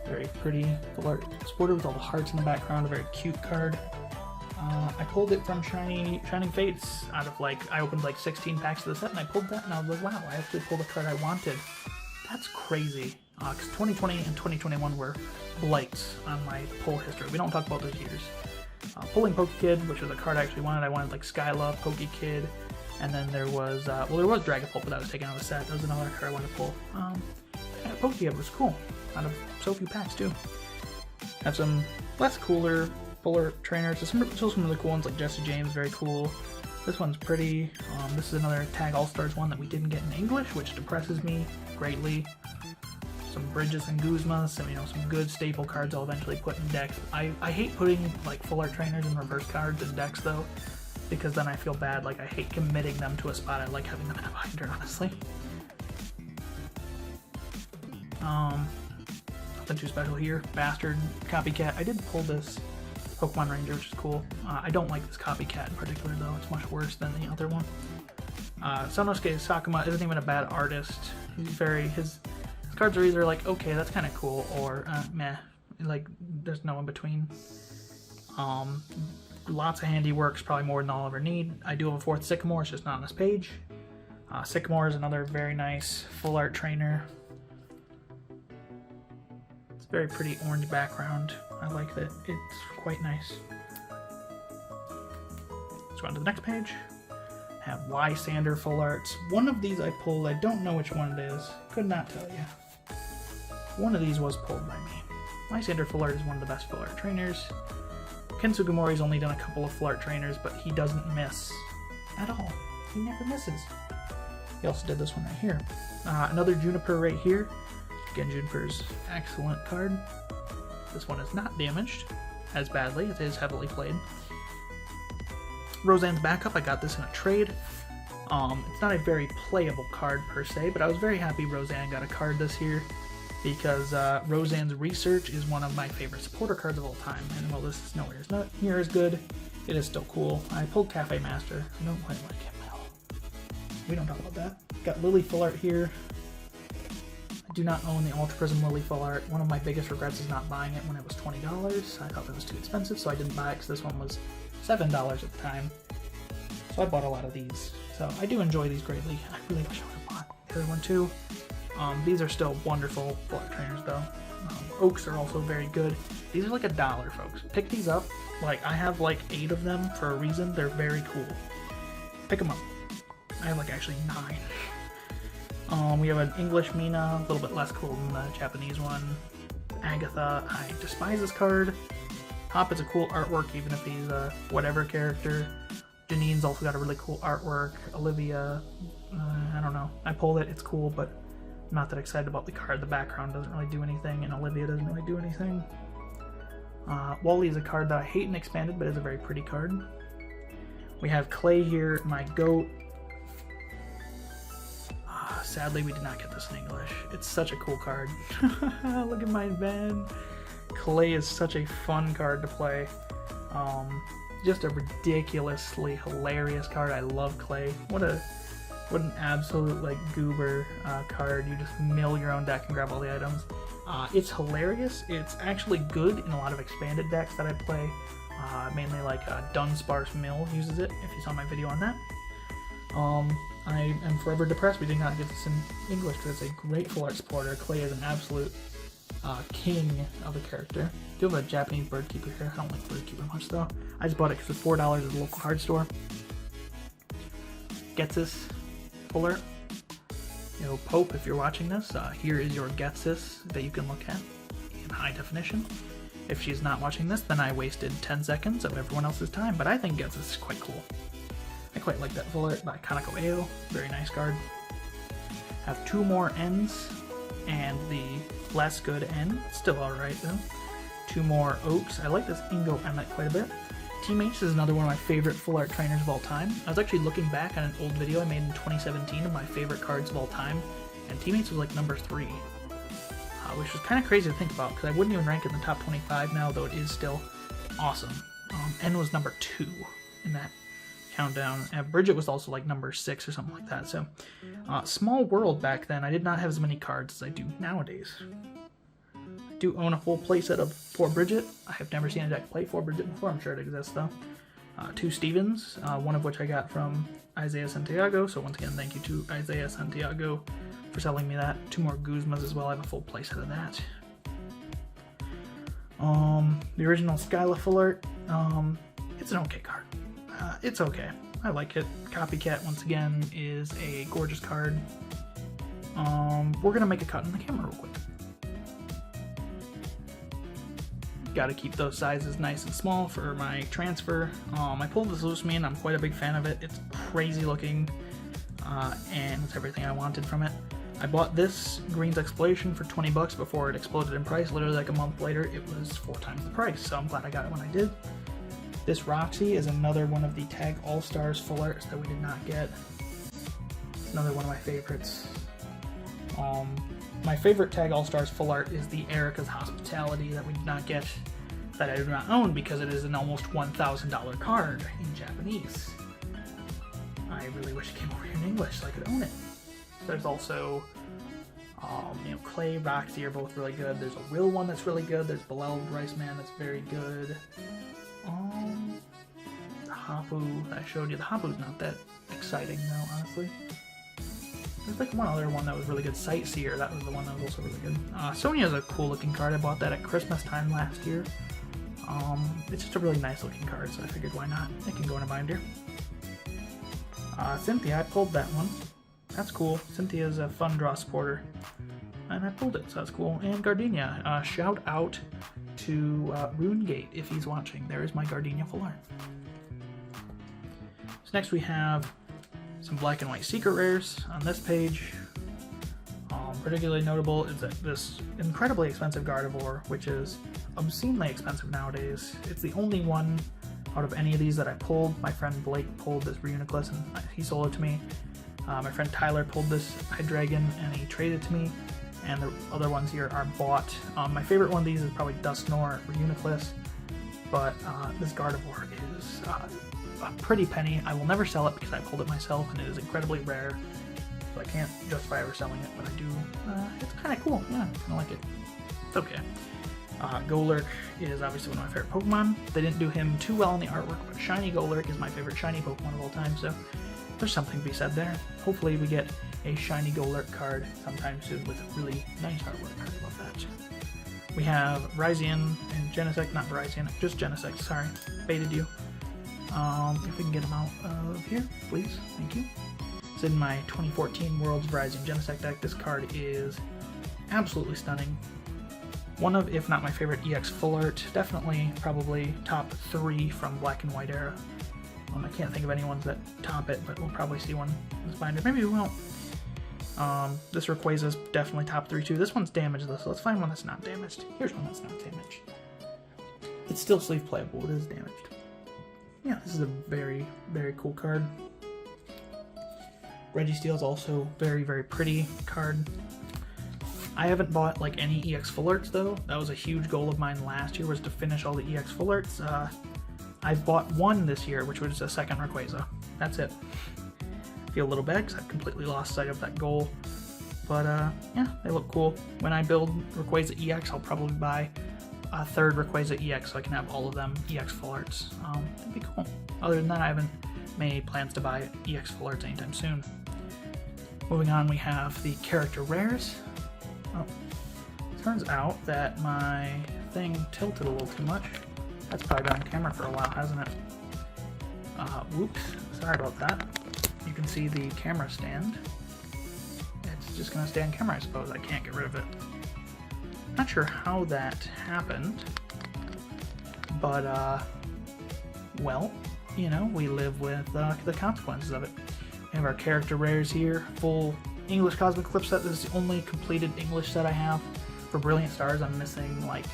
Very pretty full art supporter with all the hearts in the background. A very cute card. I pulled it from Shining Fates out of like, I opened like 16 packs of the set and I pulled that and I was like, wow, I actually pulled a card I wanted. That's crazy. Because 2020 and 2021 were blights on my pull history. We don't talk about those years. Pulling Pokekid, which was a card I actually wanted. I wanted like Skyla, Pokekid, and then there was, well, there was Dragapult, but that was taken out of the set. That was another card I wanted to pull. Pokekid was cool, out of so few packs too. Have some less cooler fuller trainers. So some really cool ones like Jesse James, very cool. This one's pretty. This is another Tag All-Stars one that we didn't get in English, which depresses me greatly. Some Bridges and Guzma, some good staple cards I'll eventually put in decks. I hate putting like full art trainers and reverse cards in decks though, because then I feel bad. Like I hate committing them to a spot. I like having them in a binder, honestly. Nothing too special here. Bastard Copycat. I did pull this Pokemon Ranger, which is cool. I don't like this Copycat in particular though. It's much worse than the other one. Sonosuke Sakuma isn't even a bad artist. He's very his cards are either like, okay, that's kind of cool, or meh. Like, there's no in between. Lots of handiworks, probably more than I'll ever need. I do have a 4th Sycamore, it's just not on this page. Sycamore is another very nice full art trainer. It's a very pretty orange background. I like that. It's quite nice. Let's go on to the next page. Have Lysander full arts. One of these I pulled. I don't know which one it is. Could not tell you. One of these was pulled by me. Lysander full art is one of the best full art trainers. Ken Sugimori's only done a couple of full art trainers, but he doesn't miss at all. He never misses. He also did this one right here. Another Juniper right here. Again, Juniper's excellent card. This one is not damaged as badly. It is heavily played. Roseanne's backup. I got this in a trade. It's not a very playable card per se, but I was very happy Roseanne got a card this year because Roseanne's Research is one of my favorite supporter cards of all time. And while this is nowhere near as good, it is still cool. I pulled Cafe Master. I don't quite like him at all. We don't talk about that. Got Lily full art here. I do not own the Ultra Prism Lily full art. One of my biggest regrets is not buying it when it was $20. I thought that was too expensive, so I didn't buy it because this one was $7 at the time. So I bought a lot of these. So I do enjoy these greatly. I really wish I would have bought the other one too. These are still wonderful full art trainers though. Oaks are also very good. These are like $1, folks. Pick these up. Like, I have like 8 of them for a reason. They're very cool. Pick them up. I have like actually 9. We have an English Mina, a little bit less cool than the Japanese one. Agatha, I despise this card. Hop is a cool artwork, even if he's a whatever character. Janine's also got a really cool artwork. Olivia, I don't know. I pulled it, it's cool, but I'm not that excited about the card. The background doesn't really do anything, and Olivia doesn't really do anything. Wally is a card that I hate in Expanded, but is a very pretty card. We have Clay here, my goat. Sadly, we did not get this in English. It's such a cool card. Look at my van. Clay is such a fun card to play. Just a ridiculously hilarious card. I love Clay. What an absolute like goober card. You just mill your own deck and grab all the items. It's hilarious. It's actually good in a lot of Expanded decks that I play. Mainly like Dunsparce Mill uses it, if you saw my video on that. I am forever depressed we did not get this in English because it's a great full art supporter. Clay is an absolute king of a character. I do have a Japanese bird keeper here. I don't like bird keeper much though. I just bought it because it's $4 at the local card store. Getsis full art. You know, Pope, if you're watching this, here is your Getsis that you can look at in high definition. If she's not watching this, then I wasted 10 seconds of everyone else's time, but I think Getsis is quite cool. I quite like that full art by Kanako Eo. Very nice card. Have 2 more N's and the less good N. Still alright though. 2 more Oaks. I like this Ingo Emmet quite a bit. Teammates is another one of my favorite full art trainers of all time. I was actually looking back on an old video I made in 2017 of my favorite cards of all time, and Teammates was like number 3. Which was kind of crazy to think about because I wouldn't even rank it in the top 25 now, though it is still awesome. N was number 2 in that countdown. Bridget was also like number 6 or something like that. So, small world back then. I did not have as many cards as I do nowadays. I do own a full playset of 4 Bridget. I have never seen a deck play 4 Bridget before. I'm sure it exists though. 2 Stevens, one of which I got from Isaiah Santiago. So once again, thank you to Isaiah Santiago for selling me that. 2 more Guzmas as well. I have a full playset of that. The original Skyla full art. It's an okay card. It's okay. I like it. Copycat, once again, is a gorgeous card. We're gonna make a cut in the camera real quick. Gotta keep those sizes nice and small for my transfer. I pulled this loose mean. I'm quite a big fan of it. It's crazy looking, and it's everything I wanted from it. I bought this Green's Exploration for 20 bucks before it exploded in price. Literally like a month later, it was 4 times the price, so I'm glad I got it when I did. This Roxy is another one of the Tag All-Stars full arts that we did not get. It's another one of my favorites. My favorite Tag All-Stars full art is the Erica's Hospitality that we did not get, that I do not own because it is an almost $1,000 card in Japanese. I really wish it came over here in English so I could own it. There's also, Clay, Roxy are both really good. There's a Will one that's really good. There's Beloved Rice Man that's very good. The Hapu that I showed you. The Hapu's not that exciting though, honestly. There's like one other one that was really good. Sightseer, that was the one that was also really good. Sonia's a cool looking card. I bought that at Christmas time last year. It's just a really nice looking card, so I figured why not? It can go in a binder. Cynthia, I pulled that one. That's cool. Cynthia's a fun draw supporter. And I pulled it, so that's cool. And Gardenia. Shout out to RuneGate if he's watching. There is my Gardenia full art. So next we have some black and white secret rares on this page. Particularly notable is that this incredibly expensive Gardevoir, which is obscenely expensive nowadays. It's the only one out of any of these that I pulled. My friend Blake pulled this Reuniclus and he sold it to me. My friend Tyler pulled this Hydreigon and he traded it to me. And the other ones here are bought. My favorite one of these is probably Dusknoir or Reuniclus, but this Gardevoir is a pretty penny. I will never sell it because I pulled it myself and it is incredibly rare. So I can't justify ever selling it, but I do. It's kind of cool. Yeah, I like it. It's okay. Golurk is obviously one of my favorite Pokemon. They didn't do him too well in the artwork, but Shiny Golurk is my favorite Shiny Pokemon of all time, so there's something to be said there. Hopefully we get a Shiny Golurk card sometime soon with really nice artwork. I love that. We have Ryzian and Genesect, not Ryzian, just Genesect, sorry. Baited you. If we can get him out of here, please. Thank you. It's in my 2014 World's Rising Genesect deck. This card is absolutely stunning. One of, if not my favorite EX full art, definitely probably top 3 from Black and White era. I can't think of any ones that top it, but we'll probably see one in this binder. Maybe we won't. This Rayquaza is definitely top 3 too. This one's damaged though, so let's find one that's not damaged. Here's one that's not damaged. It's still sleeve playable, it is damaged. Yeah, this is a very, very cool card. Registeel is also very, very pretty card. I haven't bought like any EX full arts though. That was a huge goal of mine last year, was to finish all the EX full arts. I've bought one this year, which was a second Rayquaza. That's it. Feel a little bad because I've completely lost sight of that goal. But yeah, they look cool. When I build Rayquaza EX, I'll probably buy a third Rayquaza EX so I can have all of them EX full arts. It'd be cool. Other than that, I haven't made any plans to buy EX full arts anytime soon. Moving on, we have the character rares. Oh, turns out that my thing tilted a little too much. That's probably been on camera for a while, hasn't it? Whoops, sorry about that. You can see the camera stand. It's just gonna stay on camera, I suppose. I can't get rid of it. Not sure how that happened, but well, you know, we live with the consequences of it. We have our character rares here, full English Cosmic Eclipse set. This is the only completed English set I have. For Brilliant Stars, I'm missing like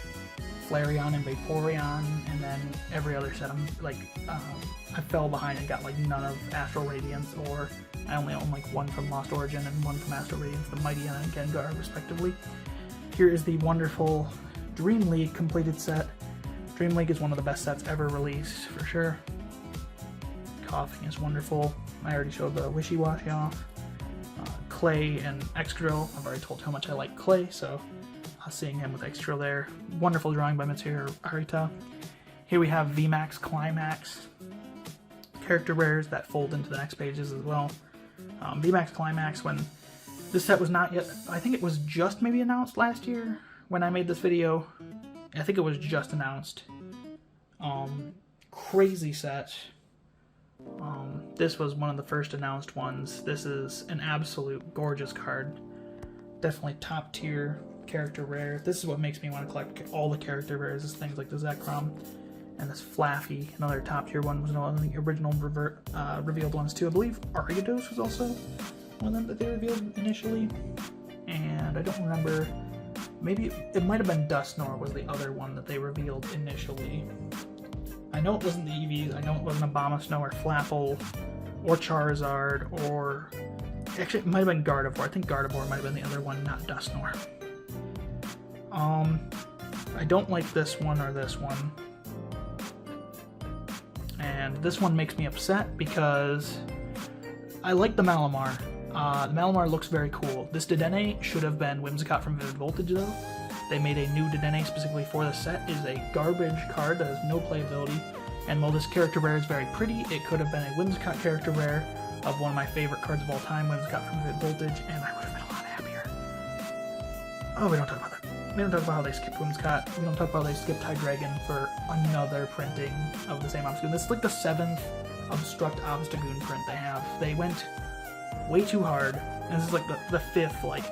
Flareon and Vaporeon, and then every other set I'm like, I fell behind and got like none of Astral Radiance, or I only own like one from Lost Origin and one from Astral Radiance, the Mighty and Gengar respectively. Here is the wonderful Dream League completed set. Dream League is one of the best sets ever released, for sure. Coughing is wonderful. I already showed the Wishy-Washy off. Clay and Excadrill. I've already told how much I like Clay, so seeing him with Excadrill there. Wonderful drawing by Mitsuhiro Arita. Here we have VMAX Climax. Character rares that fold into the next pages as well. VMAX Climax, when this set was not yet, I think it was just maybe announced last year when I made this video. I think it was just announced. Crazy set. This was one of the first announced ones. This is an absolute gorgeous card. Definitely top tier character rare. This is what makes me want to collect all the character rares, is things like the Zekrom and this Flaffy. Another top tier one was one of the original revealed ones too. I believe Ariados was also one of them that they revealed initially. And I don't remember, maybe it might have been Dusknoir was the other one that they revealed initially. I know it wasn't the EVs, I know it wasn't Abomasnow or Flapple or Charizard, or actually it might have been Gardevoir. I think Gardevoir might have been the other one, not Dusknoir. I don't like this one or this one. And this one makes me upset because I like the Malamar. The Malamar looks very cool. This Dedenne should have been Whimsicott from Vivid Voltage though. They made a new Dedenne specifically for the set. It is a garbage card that has no playability. And while this character rare is very pretty, it could have been a Whimsicott character rare of one of my favorite cards of all time, Whimsicott from Vivid Voltage, and I would have been a lot happier. Oh, we don't talk about that. We don't talk about how they skipped Whimsicott. We don't talk about how they skipped Hydreigon for another printing of the same Obscure. This is like the 7th Obstruct Obstagoon print they have. They went way too hard. And this is like the fifth like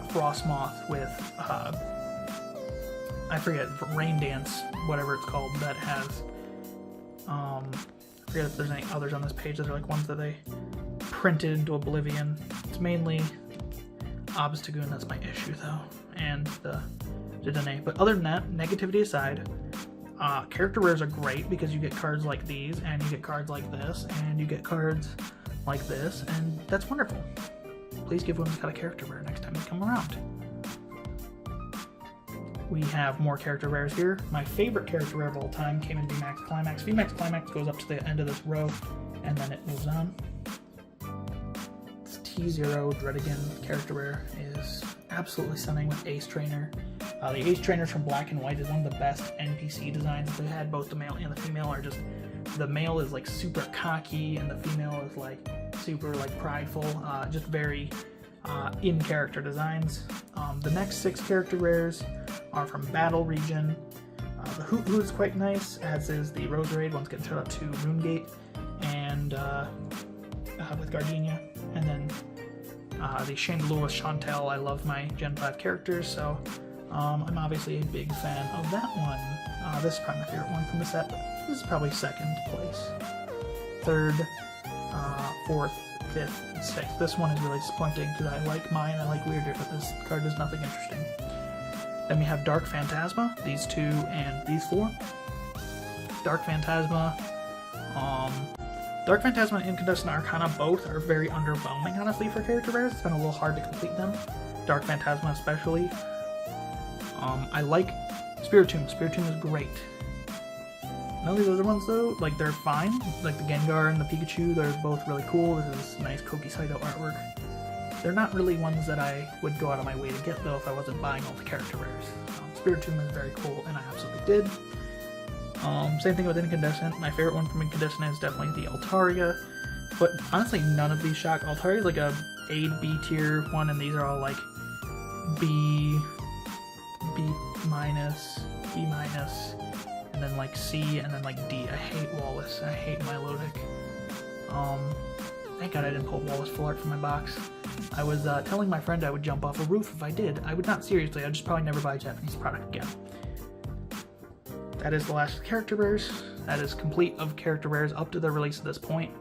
Frostmoth with I forget, Rain Dance, whatever it's called, that has I forget if there's any others on this page that are like ones that they printed into oblivion. It's mainly Obstagoon, that's my issue though, and the Dedenne. But other than that, negativity aside, character rares are great because you get cards like these, and you get cards like this, and you get cards like this, and that's wonderful. Please give Whimsicott a character rare next time they come around. We have more character rares here. My favorite character rare of all time came in VMAX Climax. VMAX Climax goes up to the end of this row, and then it moves on. This T0 Dredigan character rare is absolutely stunning with Ace Trainer. The Ace Trainers from Black and White is one of the best NPC designs that they had. Both the male and the female are just, the male is like super cocky, and the female is like super like prideful. Just very in-character designs. The next 6 character rares are from Battle Region. The Hoot Hoot is quite nice, as is the Roserade. One's getting turned up to Runegate, and with Gardenia. And then the Chandelure with Chantel. I love my Gen 5 characters, so I'm obviously a big fan of that one. This is probably my favorite one from the set, but this is probably second place. Third, fourth, fifth, and sixth. This one is really disappointing because I like mine, I like Weirder, but this card does nothing interesting. Then we have Dark Phantasma, these 2 and these 4. Dark Phantasma, and Incandescent Arcana both are very underwhelming, honestly, for character rares. It's been a little hard to complete them. Dark Phantasma especially. I like Spiritomb. Spiritomb is great. None of these other ones though, like they're fine. Like the Gengar and the Pikachu, they're both really cool. This is nice Koki Saito artwork. They're not really ones that I would go out of my way to get though if I wasn't buying all the character rares. Spiritomb is very cool, and I absolutely did. Same thing with Incandescent. My favorite one from Incandescent is definitely the Altaria, but honestly none of these shock. Altaria is like a A, B tier one, and these are all like B minus, B minus, and then like C, and then like D. I hate Wallace. I hate Milotic. Thank God I didn't pull Wallace full art from my box. I was telling my friend I would jump off a roof if I did. I would not seriously. I'd just probably never buy a Japanese product again. That is the last character rares. That is complete of character rares up to the release at this point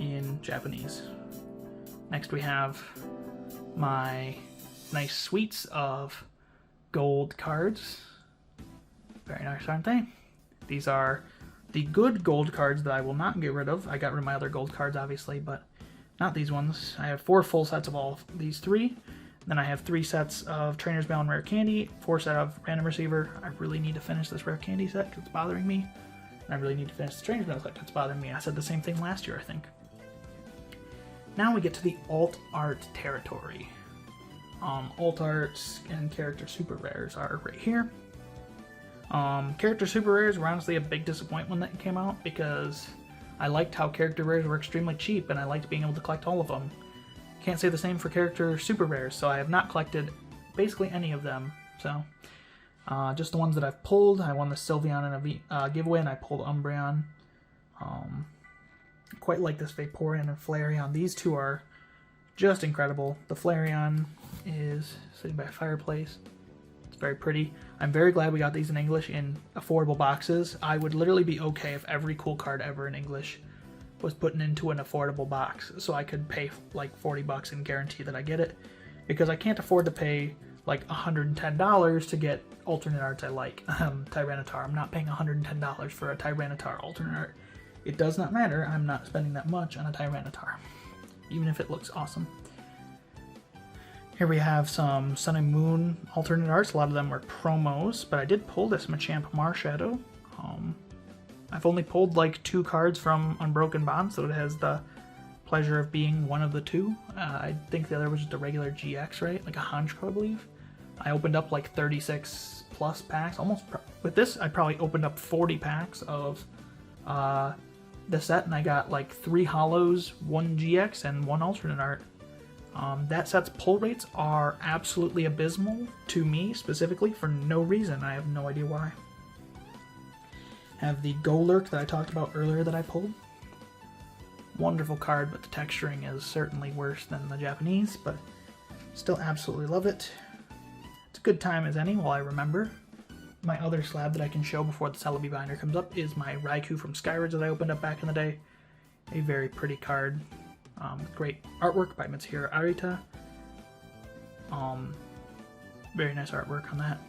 in Japanese. Next we have my nice suites of gold cards. Very nice, aren't they? These are the good gold cards that I will not get rid of. I got rid of my other gold cards, obviously, but not these ones. I have 4 full sets of all of these 3. Then I have 3 sets of Trainer's Mail and Rare Candy, 4 sets of Random Receiver. I really need to finish this Rare Candy set because it's bothering me. And I really need to finish the Trainer's Mail set because it's bothering me. I said the same thing last year, I think. Now we get to the alt art territory. Alt arts and character super rares are right here. Character super rares were honestly a big disappointment when that came out because I liked how character rares were extremely cheap and I liked being able to collect all of them. Can't say the same for character super rares, so I have not collected basically any of them. So just the ones that I've pulled. I won the Sylveon in a giveaway and I pulled Umbreon. Quite like this Vaporeon and Flareon. These 2 are just incredible. The Flareon is sitting by a fireplace. It's very pretty. I'm very glad we got these in English in affordable boxes. I would literally be okay if every cool card ever in English was put into an affordable box, so I could pay like 40 bucks and guarantee that I get it, because I can't afford to pay like $110 to get alternate arts I like. Tyranitar. I'm not paying $110 for a Tyranitar alternate art. It does not matter. I'm not spending that much on a Tyranitar, even if it looks awesome. Here we have some Sun and Moon alternate arts. A lot of them were promos, but I did pull this Machamp Marshadow. I've only pulled like 2 cards from Unbroken Bond, so it has the pleasure of being one of the 2. I think the other was just a regular GX, right? Like a Honchko, I believe. I opened up like 36 plus packs. With this, I probably opened up 40 packs of the set, and I got like 3 holos, 1 GX, and 1 alternate art. That set's pull rates are absolutely abysmal to me, specifically, for no reason. I have no idea why. Have the Golurk that I talked about earlier that I pulled. Wonderful card, but the texturing is certainly worse than the Japanese, but still absolutely love it. It's a good time as any while I remember. My other slab that I can show before the Celebi Binder comes up is my Raikou from Skywards that I opened up back in the day. A very pretty card. Great artwork by Mitsuhiro Arita. Very nice artwork on that.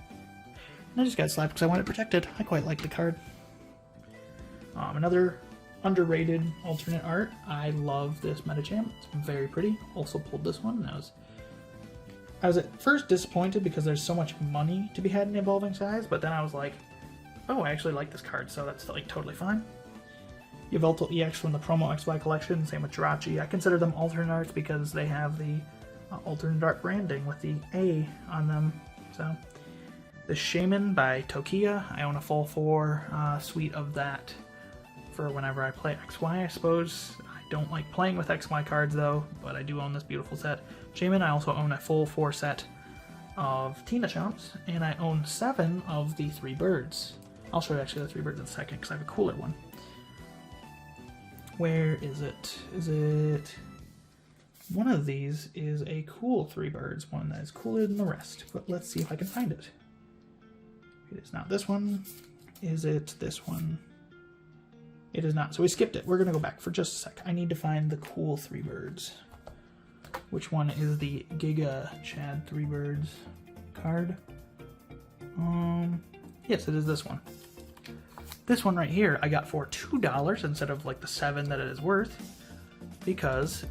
And I just got slapped because I want it protected. I quite like the card. Another underrated alternate art. I love this Metachamp. It's very pretty. Also pulled this one. And I was at first disappointed because there's so much money to be had in Evolving Skies, but then I was like, oh, I actually like this card, so that's like totally fine. Yveltal EX from the Promo XY collection, same with Jirachi. I consider them alternate arts because they have the alternate art branding with the A on them. So, the Shaman by Tokiya. I own a full 4 suite of that for whenever I play XY, I suppose. I don't like playing with XY cards though, but I do own this beautiful set. Shaman, I also own a full 4 set of Tina Chomps, and I own 7 of the 3 birds. I'll show you actually the 3 birds in a second because I have a cooler one. Where is it? Is it... One of these is a cool 3 birds, one that is cooler than the rest, but let's see if I can find it. It is not this one. Is it this one? It is not, so we skipped it. We're going to go back for just a sec. I need to find the cool 3 birds. Which one is the Giga Chad 3 birds card? Yes, it is this one. This one right here I got for $2 instead of like the $7 that it is worth because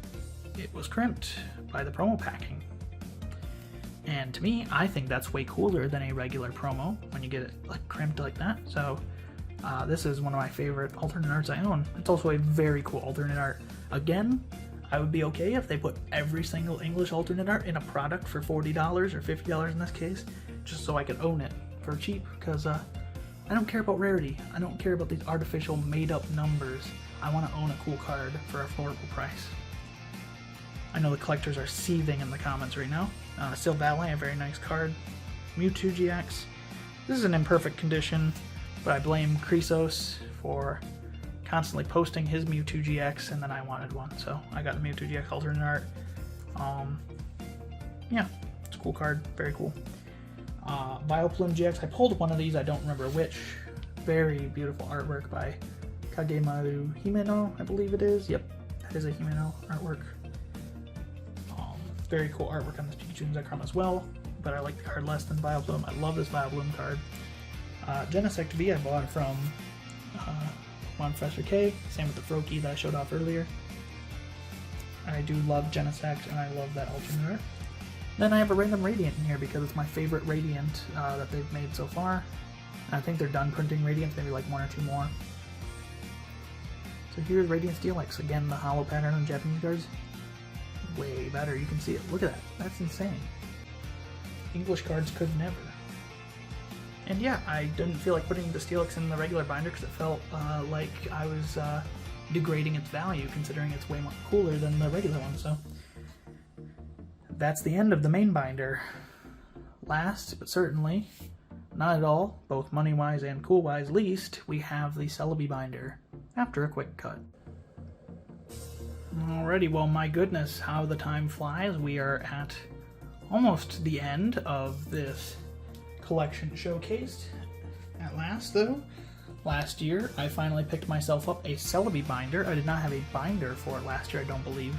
it was crimped by the promo packing. And to me, I think that's way cooler than a regular promo when you get it like crimped like that. So this is one of my favorite alternate arts I own. It's also a very cool alternate art. Again, I would be okay if they put every single English alternate art in a product for $40 or $50 in this case, just so I could own it for cheap, because I don't care about rarity. I don't care about these artificial made-up numbers. I want to own a cool card for an affordable price. I know the collectors are seething in the comments right now. Silvalet, a very nice card. Mewtwo GX. This is an imperfect condition, but I blame Chrysos for constantly posting his Mewtwo GX, and then I wanted one, so I got the Mewtwo GX alternate art. Yeah, it's a cool card, very cool. Vileplume GX, I pulled one of these, I don't remember which. Very beautiful artwork by Kagemaru Himeno, I believe it is. Yep, that is a Himeno artwork. Very cool artwork on this Pikachu and Zekrom as well, but I like the card less than Vileplume. I love this Vileplume card. Genesect V, I bought it from Professor K, same with the Froakie that I showed off earlier. I do love Genesect, and I love that alternate art. Then I have a random Radiant in here because it's my favorite Radiant that they've made so far. And I think they're done printing Radiants, maybe like 1 or 2 more. So here's Radiant Steelix. Again, the hollow pattern on Japanese cards. Way better, you can see it. Look at that, that's insane. English cards could never. And yeah, I didn't feel like putting the Steelix in the regular binder because it felt like I was degrading its value, considering it's way more cooler than the regular one, so. That's the end of the main binder. Last, but certainly not at all, both money-wise and cool-wise least, we have the Celebi Binder, after a quick cut. Alrighty, well my goodness, how the time flies. We are at almost the end of this collection showcased. At last though, last year I finally picked myself up a Celebi Binder. I did not have a binder for it last year, I don't believe.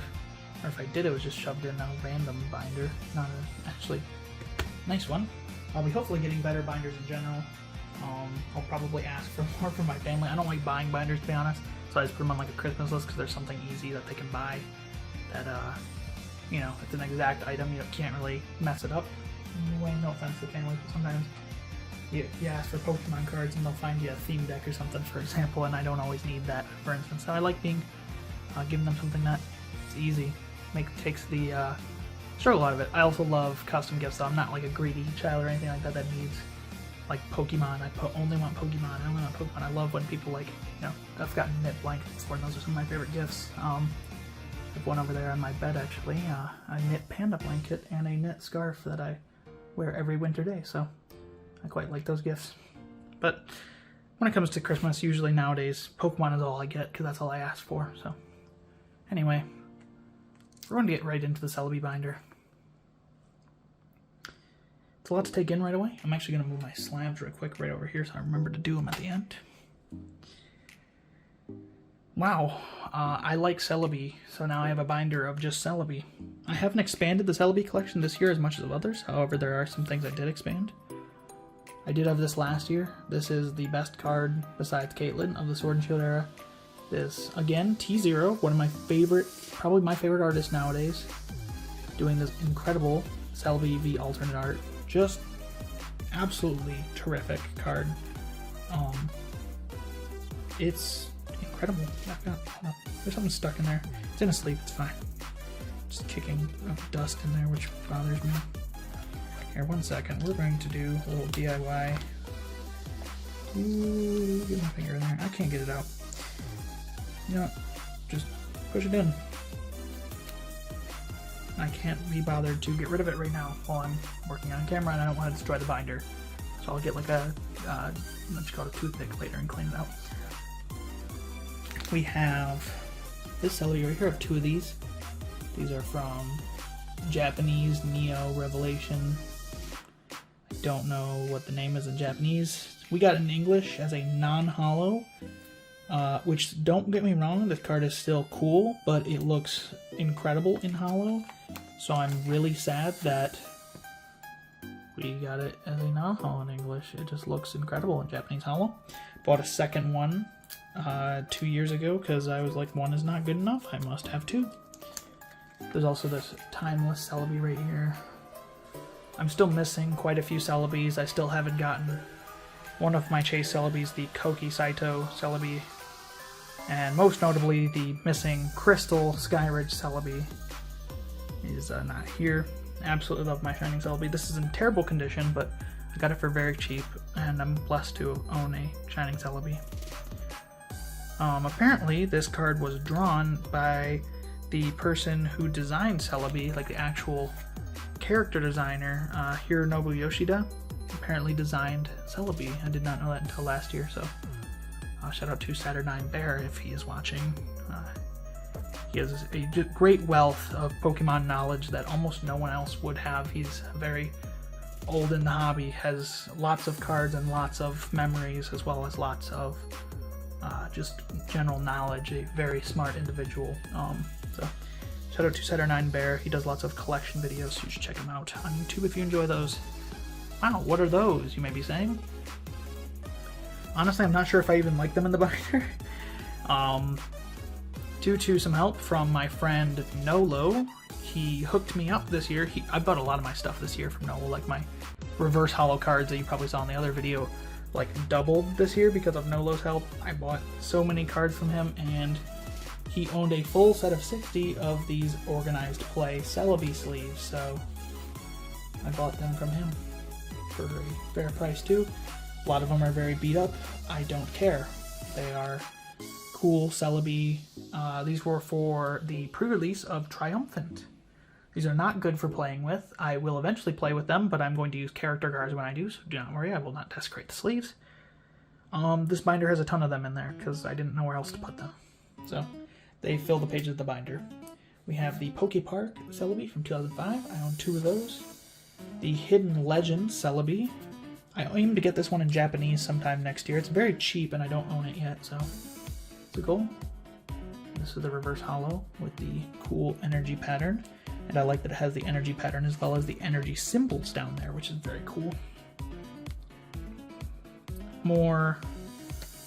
Or if I did, it was just shoved in a random binder, not an actually nice one. I'll be hopefully getting better binders in general. I'll probably ask for more from my family. I don't like buying binders, to be honest, so I just put them on like a Christmas list because there's something easy that they can buy that, you know, it's an exact item, you can't really mess it up. Anyway, no offense to family, but sometimes you ask for Pokemon cards and they'll find you a theme deck or something, for example, and I don't always need that, for instance. So I like being giving them something that it's easy, takes the struggle out of it. I also love custom gifts, so I'm not like a greedy child or anything like that that needs like Pokemon. I only want Pokemon. I only want Pokemon. I love when people like, you know, I've gotten knit blankets before, and those are some of my favorite gifts. I have one over there on my bed actually, a knit panda blanket and a knit scarf that I wear every winter day, so I quite like those gifts. But when it comes to Christmas, usually nowadays, Pokemon is all I get because that's all I ask for. So anyway, we're going to get right into the Celebi Binder. It's a lot to take in right away. I'm actually going to move my slabs real quick right over here so I remember to do them at the end. Wow, I like Celebi, so now I have a binder of just Celebi. I haven't expanded the Celebi collection this year as much as others, however there are some things I did expand. I did have this last year. This is the best card besides Caitlyn of the Sword and Shield era. This, again, T0, one of my favorite, probably my favorite artist nowadays, doing this incredible Celebi V alternate art. Just absolutely terrific card. It's incredible. There's something stuck in there. It's in a sleeve, it's fine. Just kicking up dust in there, which bothers me. Here, 1 second. We're going to do a little DIY. Ooh, get my finger in there. I can't get it out. You know what? Just push it in. I can't be bothered to get rid of it right now while I'm working on camera, and I don't want to destroy the binder. So I'll get like a, what's called a toothpick later and clean it out. We have this Celebi right here. I have 2 of these. These are from Japanese Neo Revelation. I don't know what the name is in Japanese. We got it in English as a non-holo, which, don't get me wrong, this card is still cool, but it looks incredible in holo. So I'm really sad that we got it as a non-holo in English. It just looks incredible in Japanese holo. Bought a second one 2 years ago because I was like, 1 is not good enough. I must have 2. There's also this timeless Celebi right here. I'm still missing quite a few Celebis. I still haven't gotten one of my chase Celebis, the Koki Saito Celebi, and most notably the missing Crystal Skyridge Celebi is not here. Absolutely love my Shining Celebi. This is in terrible condition, but I got it for very cheap, and I'm blessed to own a Shining Celebi. Apparently, this card was drawn by the person who designed Celebi, like the actual character designer, Hironobu Yoshida, apparently designed Celebi. I did not know that until last year, so shout out to Saturnine Bear if he is watching. He has a great wealth of Pokemon knowledge that almost no one else would have. He's very old in the hobby, has lots of cards and lots of memories, as well as lots of just general knowledge. A very smart individual. So shout out to Saturnine Bear. He does lots of collection videos, so you should check him out on YouTube if you enjoy those. Wow, what are those, you may be saying? Honestly, I'm not sure if I even like them in the binder. Due to some help from my friend Nolo, he hooked me up this year. I bought a lot of my stuff this year from Nolo, like my reverse holo cards that you probably saw in the other video, like doubled this year because of Nolo's help. I bought so many cards from him, and he owned a full set of 60 of these organized play Celebi sleeves, so I bought them from him for a fair price too. A lot of them are very beat up. I don't care. They are cool Celebi. These were for the pre-release of Triumphant. These are not good for playing with. I will eventually play with them, but I'm going to use character cards when I do, so do not worry, I will not desecrate the sleeves. This binder has a ton of them in there, because I didn't know where else to put them. So, they fill the pages of the binder. We have the Pokepark Celebi from 2005. I own 2 of those. The Hidden Legend Celebi. I aim to get this one in Japanese sometime next year. It's very cheap, and I don't own it yet, so it's a goal. This is the reverse holo with the cool energy pattern. And I like that it has the energy pattern as well as the energy symbols down there, which is very cool. More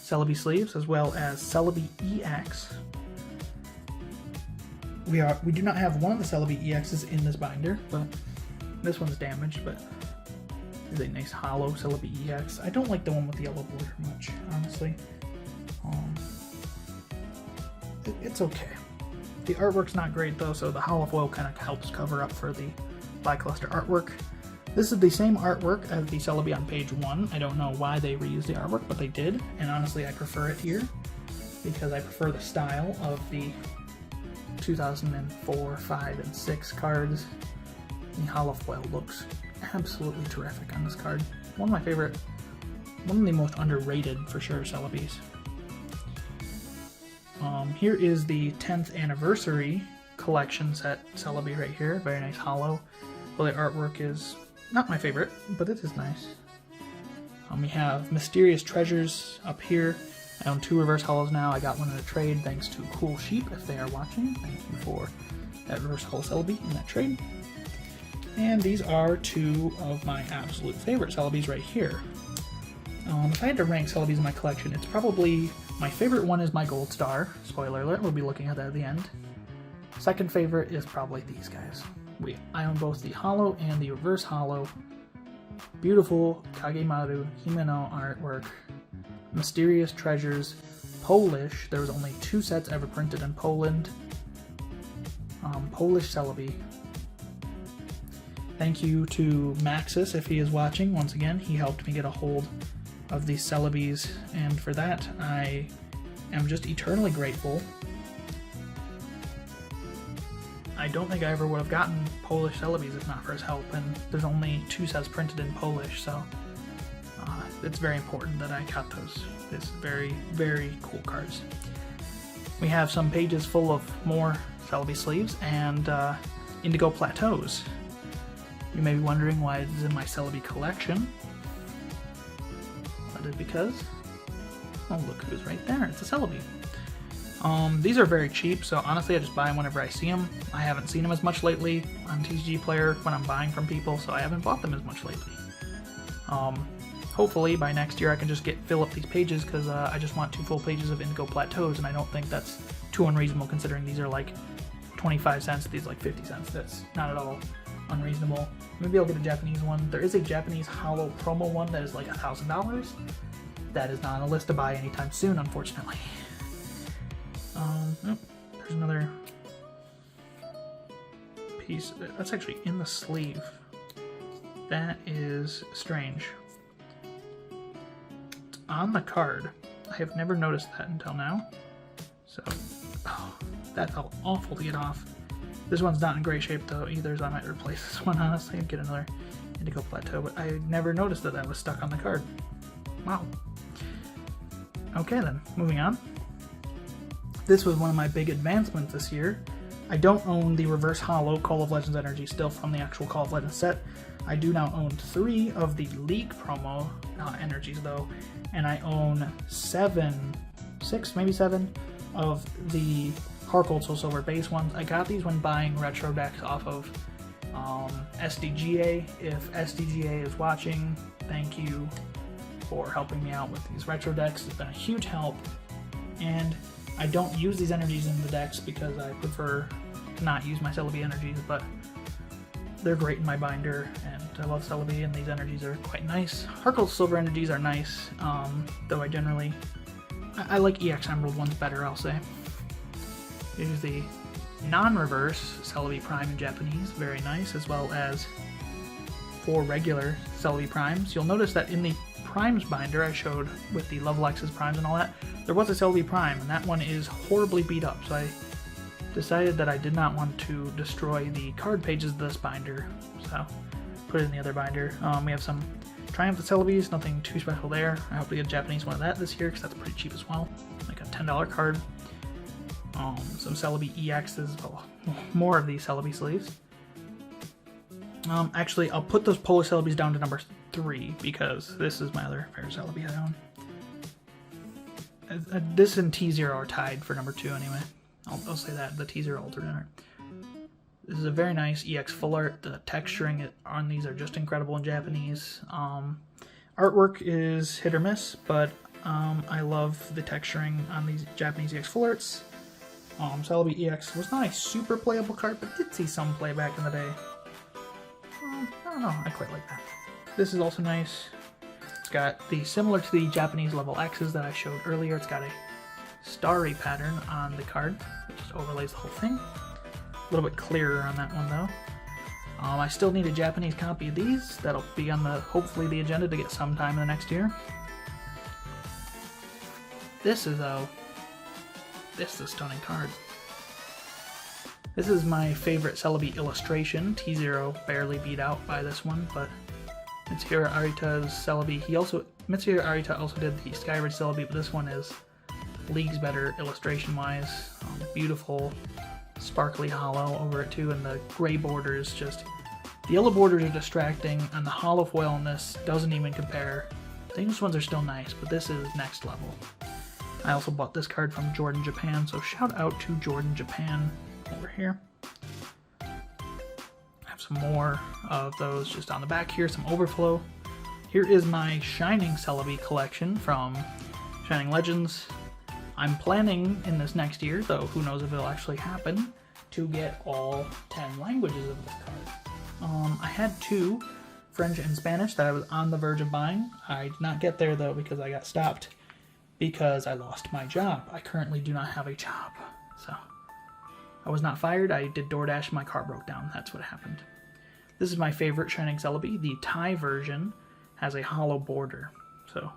Celebi sleeves, as well as Celebi EX. We do not have one of the Celebi EXs in this binder, but this one's damaged, but it's a nice hollow Celebi EX. I don't like the one with the yellow border much, honestly. It's okay. The artwork's not great though, so the hollow foil kind of helps cover up for the lackluster artwork. This is the same artwork as the Celebi on page 1. I don't know why they reused the artwork, but they did, and honestly I prefer it here because I prefer the style of the 2004, 5, and 6 cards. The hollow foil looks absolutely terrific on this card. One of my favorite one of the most underrated, for sure, Celebis. Here is the 10th anniversary collection set Celebi right here. Very nice holo. Well, the artwork is not my favorite, but it is nice. We have Mysterious Treasures up here. I own 2 reverse holos now. I got one in a trade thanks to Cool Sheep, if they are watching. Thank you for that reverse holo Celebi in that trade. And these are 2 of my absolute favorite Celebis right here. If I had to rank Celebis in my collection, it's probably, my favorite one is my Gold Star. Spoiler alert, we'll be looking at that at the end. Second favorite is probably these guys. I own both the holo and the reverse holo. Beautiful Kagemaru Himeno artwork. Mysterious Treasures, Polish. There was only 2 sets ever printed in Poland. Polish Celebi. Thank you to Maxis if he is watching. Once again, he helped me get a hold of these Celebis, and for that I am just eternally grateful. I don't think I ever would have gotten Polish Celebis if not for his help, and there's only 2 sets printed in Polish, so it's very important that I got those. It's very, very cool cards. We have some pages full of more Celebi sleeves and Indigo Plateaus. You may be wondering why it is in my Celebi collection. That is because, oh look who's right there, it's a Celebi. These are very cheap, so honestly I just buy them whenever I see them. I haven't seen them as much lately on TCG Player when I'm buying from people, so I haven't bought them as much lately. Hopefully by next year I can just fill up these pages, because I just want 2 full pages of Indigo Plateaus, and I don't think that's too unreasonable considering these are like 25 cents, these like 50 cents. That's not at all unreasonable. Maybe I'll get a Japanese one. There is a Japanese holo promo one that is like $1,000. That is not on a list to buy anytime soon, unfortunately. Oh, there's another piece. That's actually in the sleeve. That is strange. It's on the card. I have never noticed that until now. So, oh, that felt awful to get off. This one's not in great shape though either, so I might replace this one honestly and get another Indigo Plateau, but I never noticed that was stuck on the card. Wow. Okay then, moving on. This was one of my big advancements this year. I don't own the reverse holo Call of Legends energy still from the actual Call of Legends set. I do now own 3 of the League promo energies though, and I own 6, maybe 7 of the Heart Gold Soul Silver base ones. I got these when buying retro decks off of SDGA. If SDGA is watching, thank you for helping me out with these retro decks. It's been a huge help, and I don't use these energies in the decks because I prefer to not use my Celebi energies, but they're great in my binder, and I love Celebi, and these energies are quite nice. Heart Gold Silver energies are nice, though I like EX Emerald ones better, I'll say. Here's the non-reverse Celebi Prime in Japanese, very nice, as well as 4 regular Celebi Primes. You'll notice that in the Primes binder I showed with the Level X's Primes and all that, there was a Celebi Prime, and that one is horribly beat up, so I decided that I did not want to destroy the card pages of this binder, so put it in the other binder. We have some Triumph Celebis, nothing too special there. I hope to get a Japanese one of that this year, because that's pretty cheap as well, like a $10 card. Some Celebi EXs, well, more of these Celebi sleeves. Actually, I'll put those Polish Celebis down to number 3, because this is my other favorite Celebi I own. This and T0 are tied for number 2 anyway. I'll say that, the T0 alternate art. This is a very nice EX full art. The texturing on these are just incredible in Japanese. Artwork is hit or miss, but I love the texturing on these Japanese EX full arts. Celebi EX was not a super playable card, but did see some play back in the day. I don't know, I quite like that. This is also nice. It's got similar to the Japanese level X's that I showed earlier, it's got a starry pattern on the card. It just overlays the whole thing. A little bit clearer on that one though. I still need a Japanese copy of these. That'll be on hopefully the agenda to get sometime in the next year. This is a stunning card. This is my favorite Celebi illustration. T0 barely beat out by this one, but it's Hira Arita's Celebi. He also Mitsuya Arita also did the Skyward Celebi, but this one is leagues better illustration-wise. Beautiful, sparkly hollow over it too, and the gray borders just... The yellow borders are distracting, and the hollow foil on this doesn't even compare. The English ones are still nice, but this is next level. I also bought this card from Jordan Japan, so shout out to Jordan Japan over here. I have some more of those just on the back here, some overflow. Here is my Shining Celebi collection from Shining Legends. I'm planning in this next year, though who knows if it'll actually happen, to get all 10 languages of this card. I had 2, French and Spanish, that I was on the verge of buying. I did not get there though because I got stopped because I lost my job. I currently do not have a job, so I was not fired. I did DoorDash, my car broke down. That's what happened. This is my favorite Shining Celebi. The Thai version has a hollow border, so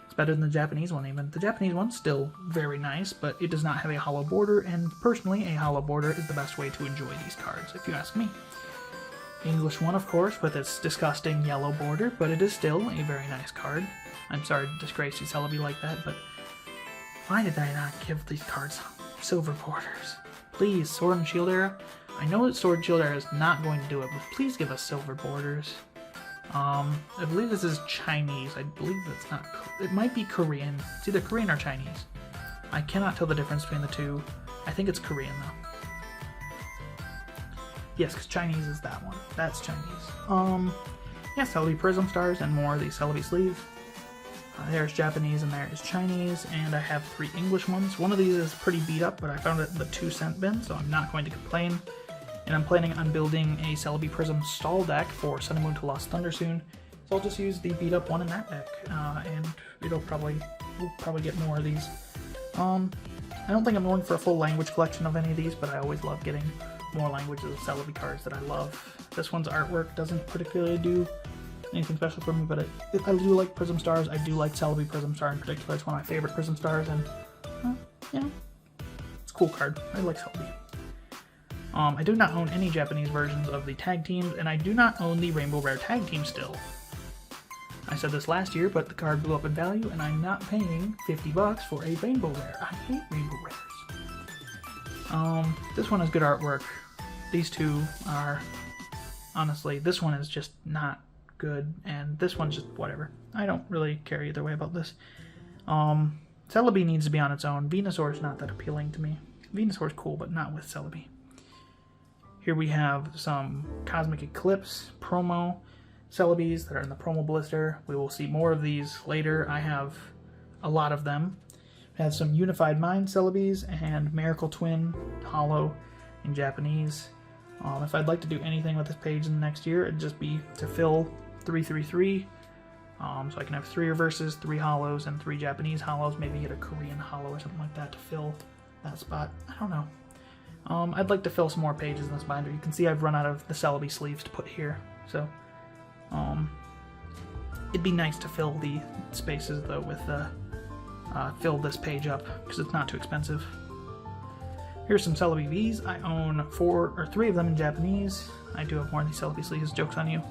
it's better than the Japanese one even. The Japanese one's still very nice, but it does not have a hollow border, and personally, a hollow border is the best way to enjoy these cards, if you ask me. The English one, of course, with its disgusting yellow border, but it is still a very nice card. I'm sorry to disgrace you, Celebi, like that, but why did I not give these cards silver borders? Please, Sword and Shield era. I know that Sword and Shield era is not going to do it, but please give us silver borders. I believe this is Chinese. I believe that's not... It might be Korean. It's either Korean or Chinese. I cannot tell the difference between the two. I think it's Korean, though. Yes, because Chinese is that one. That's Chinese. Yeah, Celebi Prism Stars and more of the Celebi sleeves. There's Japanese and there is Chinese, and I have 3 English ones. One of these is pretty beat up, but I found it in the 2-cent bin, so I'm not going to complain. And I'm planning on building a Celebi Prism stall deck for Sun and Moon to Lost Thunder soon. So I'll just use the beat up one in that deck, and we'll probably get more of these. I don't think I'm going for a full language collection of any of these, but I always love getting more languages of Celebi cards that I love. This one's artwork doesn't particularly do anything special for me, but I do like Prism Stars. I do like Celebi Prism Star in particular. It's one of my favorite Prism Stars, and yeah, it's a cool card. I like Celebi. I do not own any Japanese versions of the tag teams, and I do not own the Rainbow Rare tag team still. I said this last year, but the card blew up in value, and I'm not paying $50 for a Rainbow Rare. I hate Rainbow Rares. This one has good artwork. These two are, honestly, this one is just not good, and this one's just whatever. I don't really care either way about this. Celebi needs to be on its own. Venusaur's not that appealing to me. Venusaur's cool, but not with Celebi. Here we have some Cosmic Eclipse promo Celebis that are in the promo blister. We will see more of these later. I have a lot of them. We have some Unified Mind Celebis and Miracle Twin Hollow in Japanese. If I'd like to do anything with this page in the next year, it'd just be to fill 333. So I can have 3 reverses, 3 hollows, and 3 Japanese hollows. Maybe get a Korean hollow or something like that to fill that spot. I don't know. I'd like to fill some more pages in this binder. You can see I've run out of the Celebi sleeves to put here, so it'd be nice to fill the spaces though with fill this page up because it's not too expensive. Here's some Celebi V's. I own 4 or 3 of them in Japanese. I do have more of these Celebi sleeves. Joke's on you.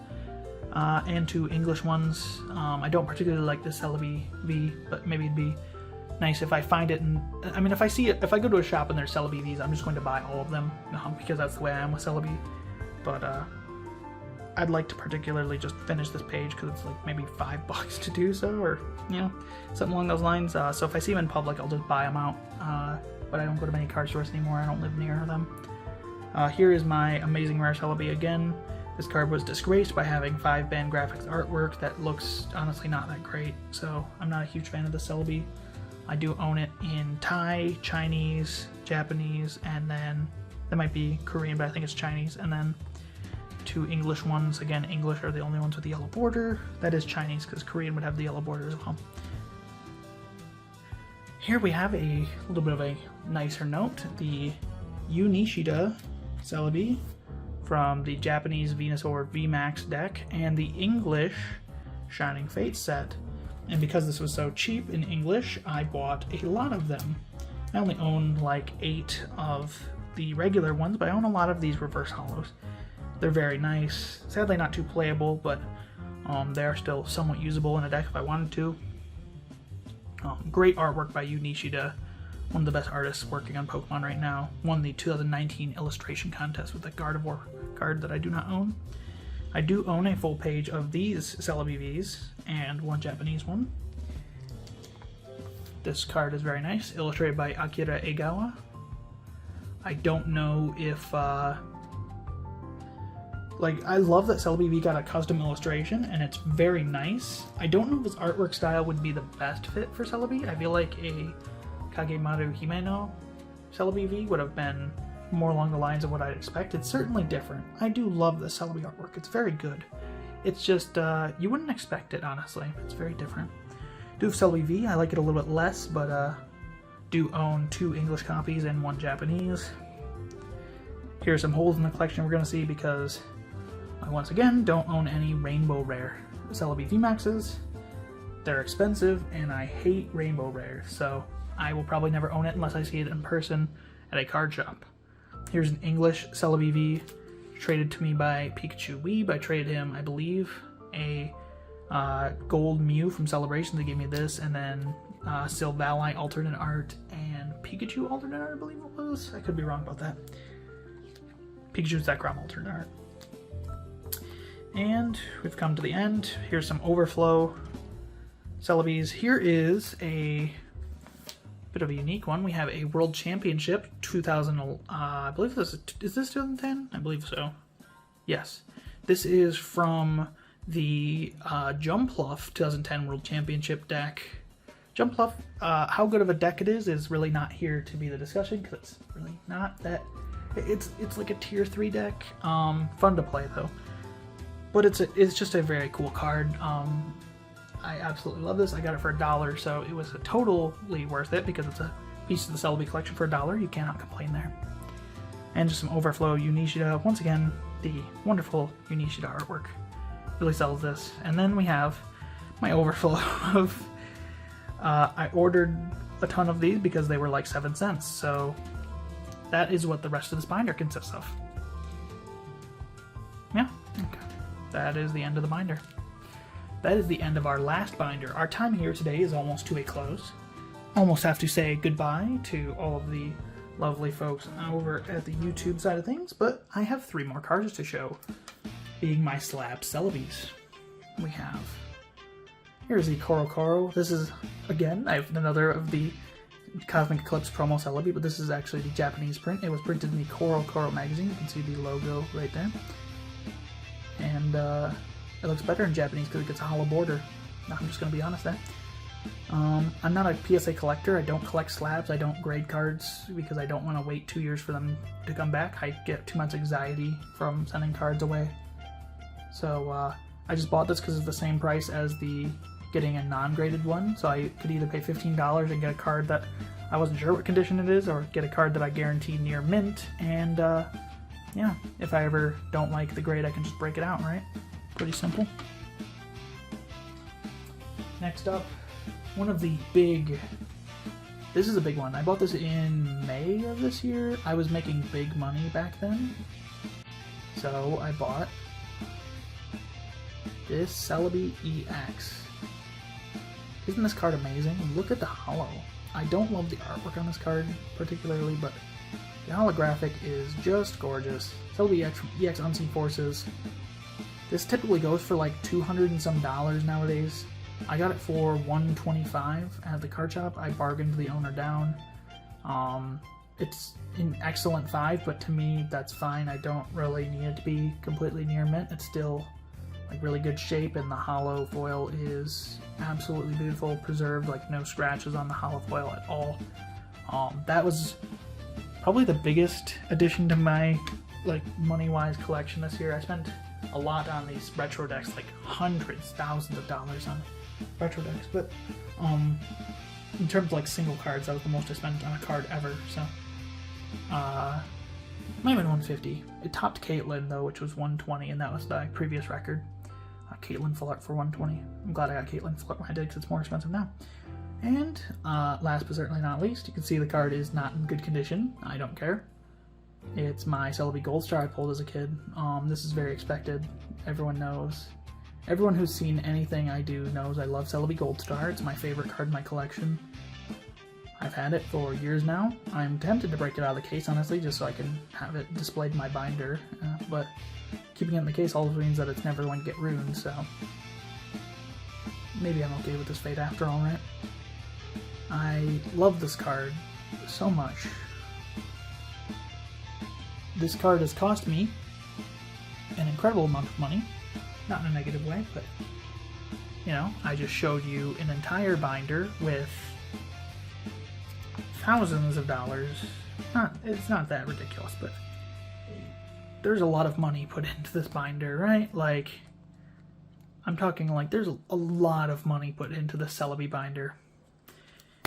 And 2 English ones. I don't particularly like this Celebi V, but maybe it'd be nice if I find it, and I mean, if I go to a shop and there's Celebi V's, I'm just going to buy all of them because that's the way I am with Celebi. But I'd like to particularly just finish this page because it's like maybe $5 to do so, or you know, something along those lines. So if I see them in public, I'll just buy them out. But I don't go to many card stores anymore. I don't live near them. Here is my Amazing Rare Celebi again. This card was disgraced by having 5-band graphics artwork that looks honestly not that great. So I'm not a huge fan of the Celebi. I do own it in Thai, Chinese, Japanese, and then that might be Korean, but I think it's Chinese, and then 2 English ones. Again, English are the only ones with the yellow border. That is Chinese because Korean would have the yellow border as well. Here we have a little bit of a nicer note. The Unishida Celebi from the Japanese Venusaur VMAX deck and the English Shining Fate set. And because this was so cheap in English, I bought a lot of them. I only own like 8 of the regular ones, but I own a lot of these reverse hollows. They're very nice. Sadly not too playable, but They are still somewhat usable in a deck if I wanted to. Great artwork by Yu Nishida, one of the best artists working on Pokemon right now. Won the 2019 illustration contest with the Gardevoir card that I do not own. I do own a full page of these Celebi Vs and one Japanese one. This card is very nice, illustrated by Akira Egawa. I don't know if, like, I love that Celebi V got a custom illustration, and it's very nice. I don't know if his artwork style would be the best fit for Celebi. I feel like a Kagemaru Himeno Celebi V would have been more along the lines of what I'd expect. It's certainly different. I do love the Celebi artwork. It's very good. It's just, you wouldn't expect it, honestly. It's very different. Do have Celebi V. I like it a little bit less, but do own 2 English copies and 1 Japanese. Here are some holes in the collection we're going to see because I once again don't own any Rainbow Rare Celebi VMAXs. They're expensive and I hate Rainbow Rare, so I will probably never own it unless I see it in person at a card shop. Here's an English Celebi V traded to me by Pikachu Weeb. I traded him, I believe, a gold Mew from Celebration. They gave me this, and then Silvally alternate art and Pikachu alternate art, I believe it was. I could be wrong about that. Pikachu's Zekrom alternate art. And we've come to the end. Here's some overflow Celebis. Here is a bit of a unique one. We have a World Championship 2000. I believe this is this 2010? I believe so. Yes, this is from the Jumpluff 2010 World Championship deck. Jumpluff, how good of a deck it is really not here to be the discussion because it's really not that. It's like a tier 3 deck. Fun to play though. But it's just a very cool card. I absolutely love this. I got it for $1, so it was totally worth it because it's a piece of the Celebi collection for $1. You cannot complain there. And just some overflow Yu Nishida. Once again, the wonderful Yu Nishida artwork really sells this. And then we have my overflow of. I ordered a ton of these because they were like 7 cents. So that is what the rest of this binder consists of. Yeah. Okay. That is the end of the binder. That is the end of our last binder. Our time here today is almost to a close. Almost have to say goodbye to all of the lovely folks over at the YouTube side of things, but I have 3 more cards to show, being my slab Celebis. We have, here's the Koro. This is, again, I have another of the Cosmic Eclipse promo Celebi, but this is actually the Japanese print. It was printed in the Koro magazine. You can see the logo right there. And it looks better in Japanese because it gets a hollow border. I'm just going to be honest there. I'm not a PSA collector. I don't collect slabs. I don't grade cards because I don't want to wait 2 years for them to come back. I get too much anxiety from sending cards away. So I just bought this because it's the same price as the getting a non-graded one. So I could either pay $15 and get a card that I wasn't sure what condition it is, or get a card that I guarantee near mint. And yeah, if I ever don't like the grade, I can just break it out, right? Pretty simple. Next up, one of the big, this is a big one. I bought this in May of this year. I was making big money back then. So I bought this Celebi EX. Isn't this card amazing? Look at the holo. I don't love the artwork on this card particularly, but the holographic is just gorgeous. Celebi EX Unseen Forces. This typically goes for like $200 and some nowadays. I got it for $125 at the card shop. I bargained the owner down. It's an excellent 5, but to me that's fine. I don't really need it to be completely near mint. It's still like really good shape, and the hollow foil is absolutely beautiful, preserved, like no scratches on the hollow foil at all. That was probably the biggest addition to my like money-wise collection this year. I spent a lot on these retro decks, like hundreds, thousands of dollars on retro decks, but in terms of like single cards, that was the most I spent on a card ever. So might have been 150. It topped Caitlyn though, which was 120, and that was the previous record. Caitlyn full art for 120. I'm glad I got Caitlyn full art when I did, because it's more expensive now. And last but certainly not least, you can see the card is not in good condition. I don't care. It's my Celebi Gold Star I pulled as a kid. This is very expected. Everyone knows Everyone who's seen anything I do knows I love Celebi Gold Star. It's my favorite card in my collection. I've had it for years now. I'm tempted to break it out of the case, honestly, just so I can have it displayed in my binder. But keeping it in the case also means that it's never going to get ruined, so maybe I'm okay with this fate after all, right? I love this card so much. This card has cost me an incredible amount of money. Not in a negative way, but, you know, I just showed you an entire binder with thousands of dollars. It's not that ridiculous, but there's a lot of money put into this binder, right? Like, I'm talking like there's a lot of money put into the Celebi Binder.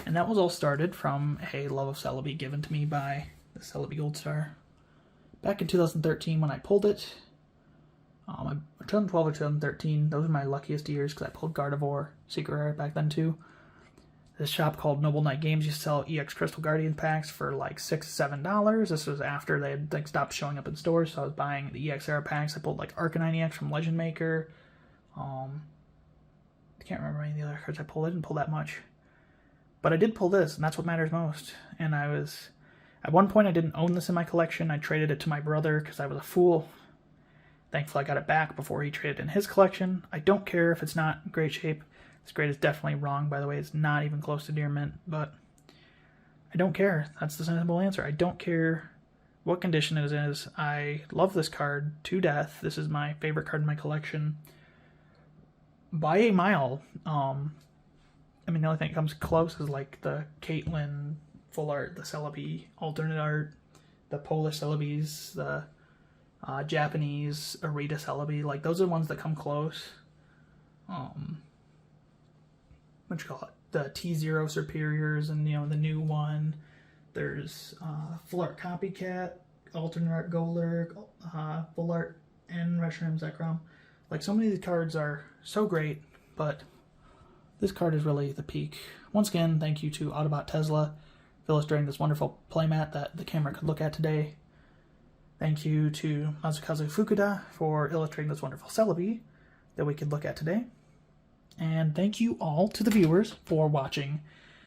And that was all started from a love of Celebi given to me by the Celebi Gold Star. Back in 2013 when I pulled it, 2012 or 2013, those were my luckiest years because I pulled Gardevoir, Secret Rare back then too. This shop called Noble Knight Games used to sell EX Crystal Guardian packs for like $6 to $7. This was after they had like stopped showing up in stores, so I was buying the EX Era packs. I pulled like Arcanine EX from Legend Maker. I can't remember any of the other cards I pulled. I didn't pull that much. But I did pull this, and that's what matters most. And I was... At one point, I didn't own this in my collection. I traded it to my brother because I was a fool. Thankfully, I got it back before he traded it in his collection. I don't care if it's not in great shape. This grade is definitely wrong, by the way. It's not even close to near mint, but I don't care. That's the sensible answer. I don't care what condition it is. I love this card to death. This is my favorite card in my collection by a mile. I mean, the only thing that comes close is like the Caitlyn full art, the Celebi alternate art, the Polish Celebis, the Japanese Arita Celebi. Like, those are the ones that come close. What you call it? The T0 Superiors, and, you know, the new one. There's full art Copycat, alternate art Golurk, full art and Reshiram Zekrom. Like, so many of these cards are so great, but this card is really the peak. Once again, thank you to Autobot Tesla for illustrating this wonderful playmat that the camera could look at today. Thank you to Mazukazu Fukuda for illustrating this wonderful Celebi that we could look at today. And thank you all to the viewers for watching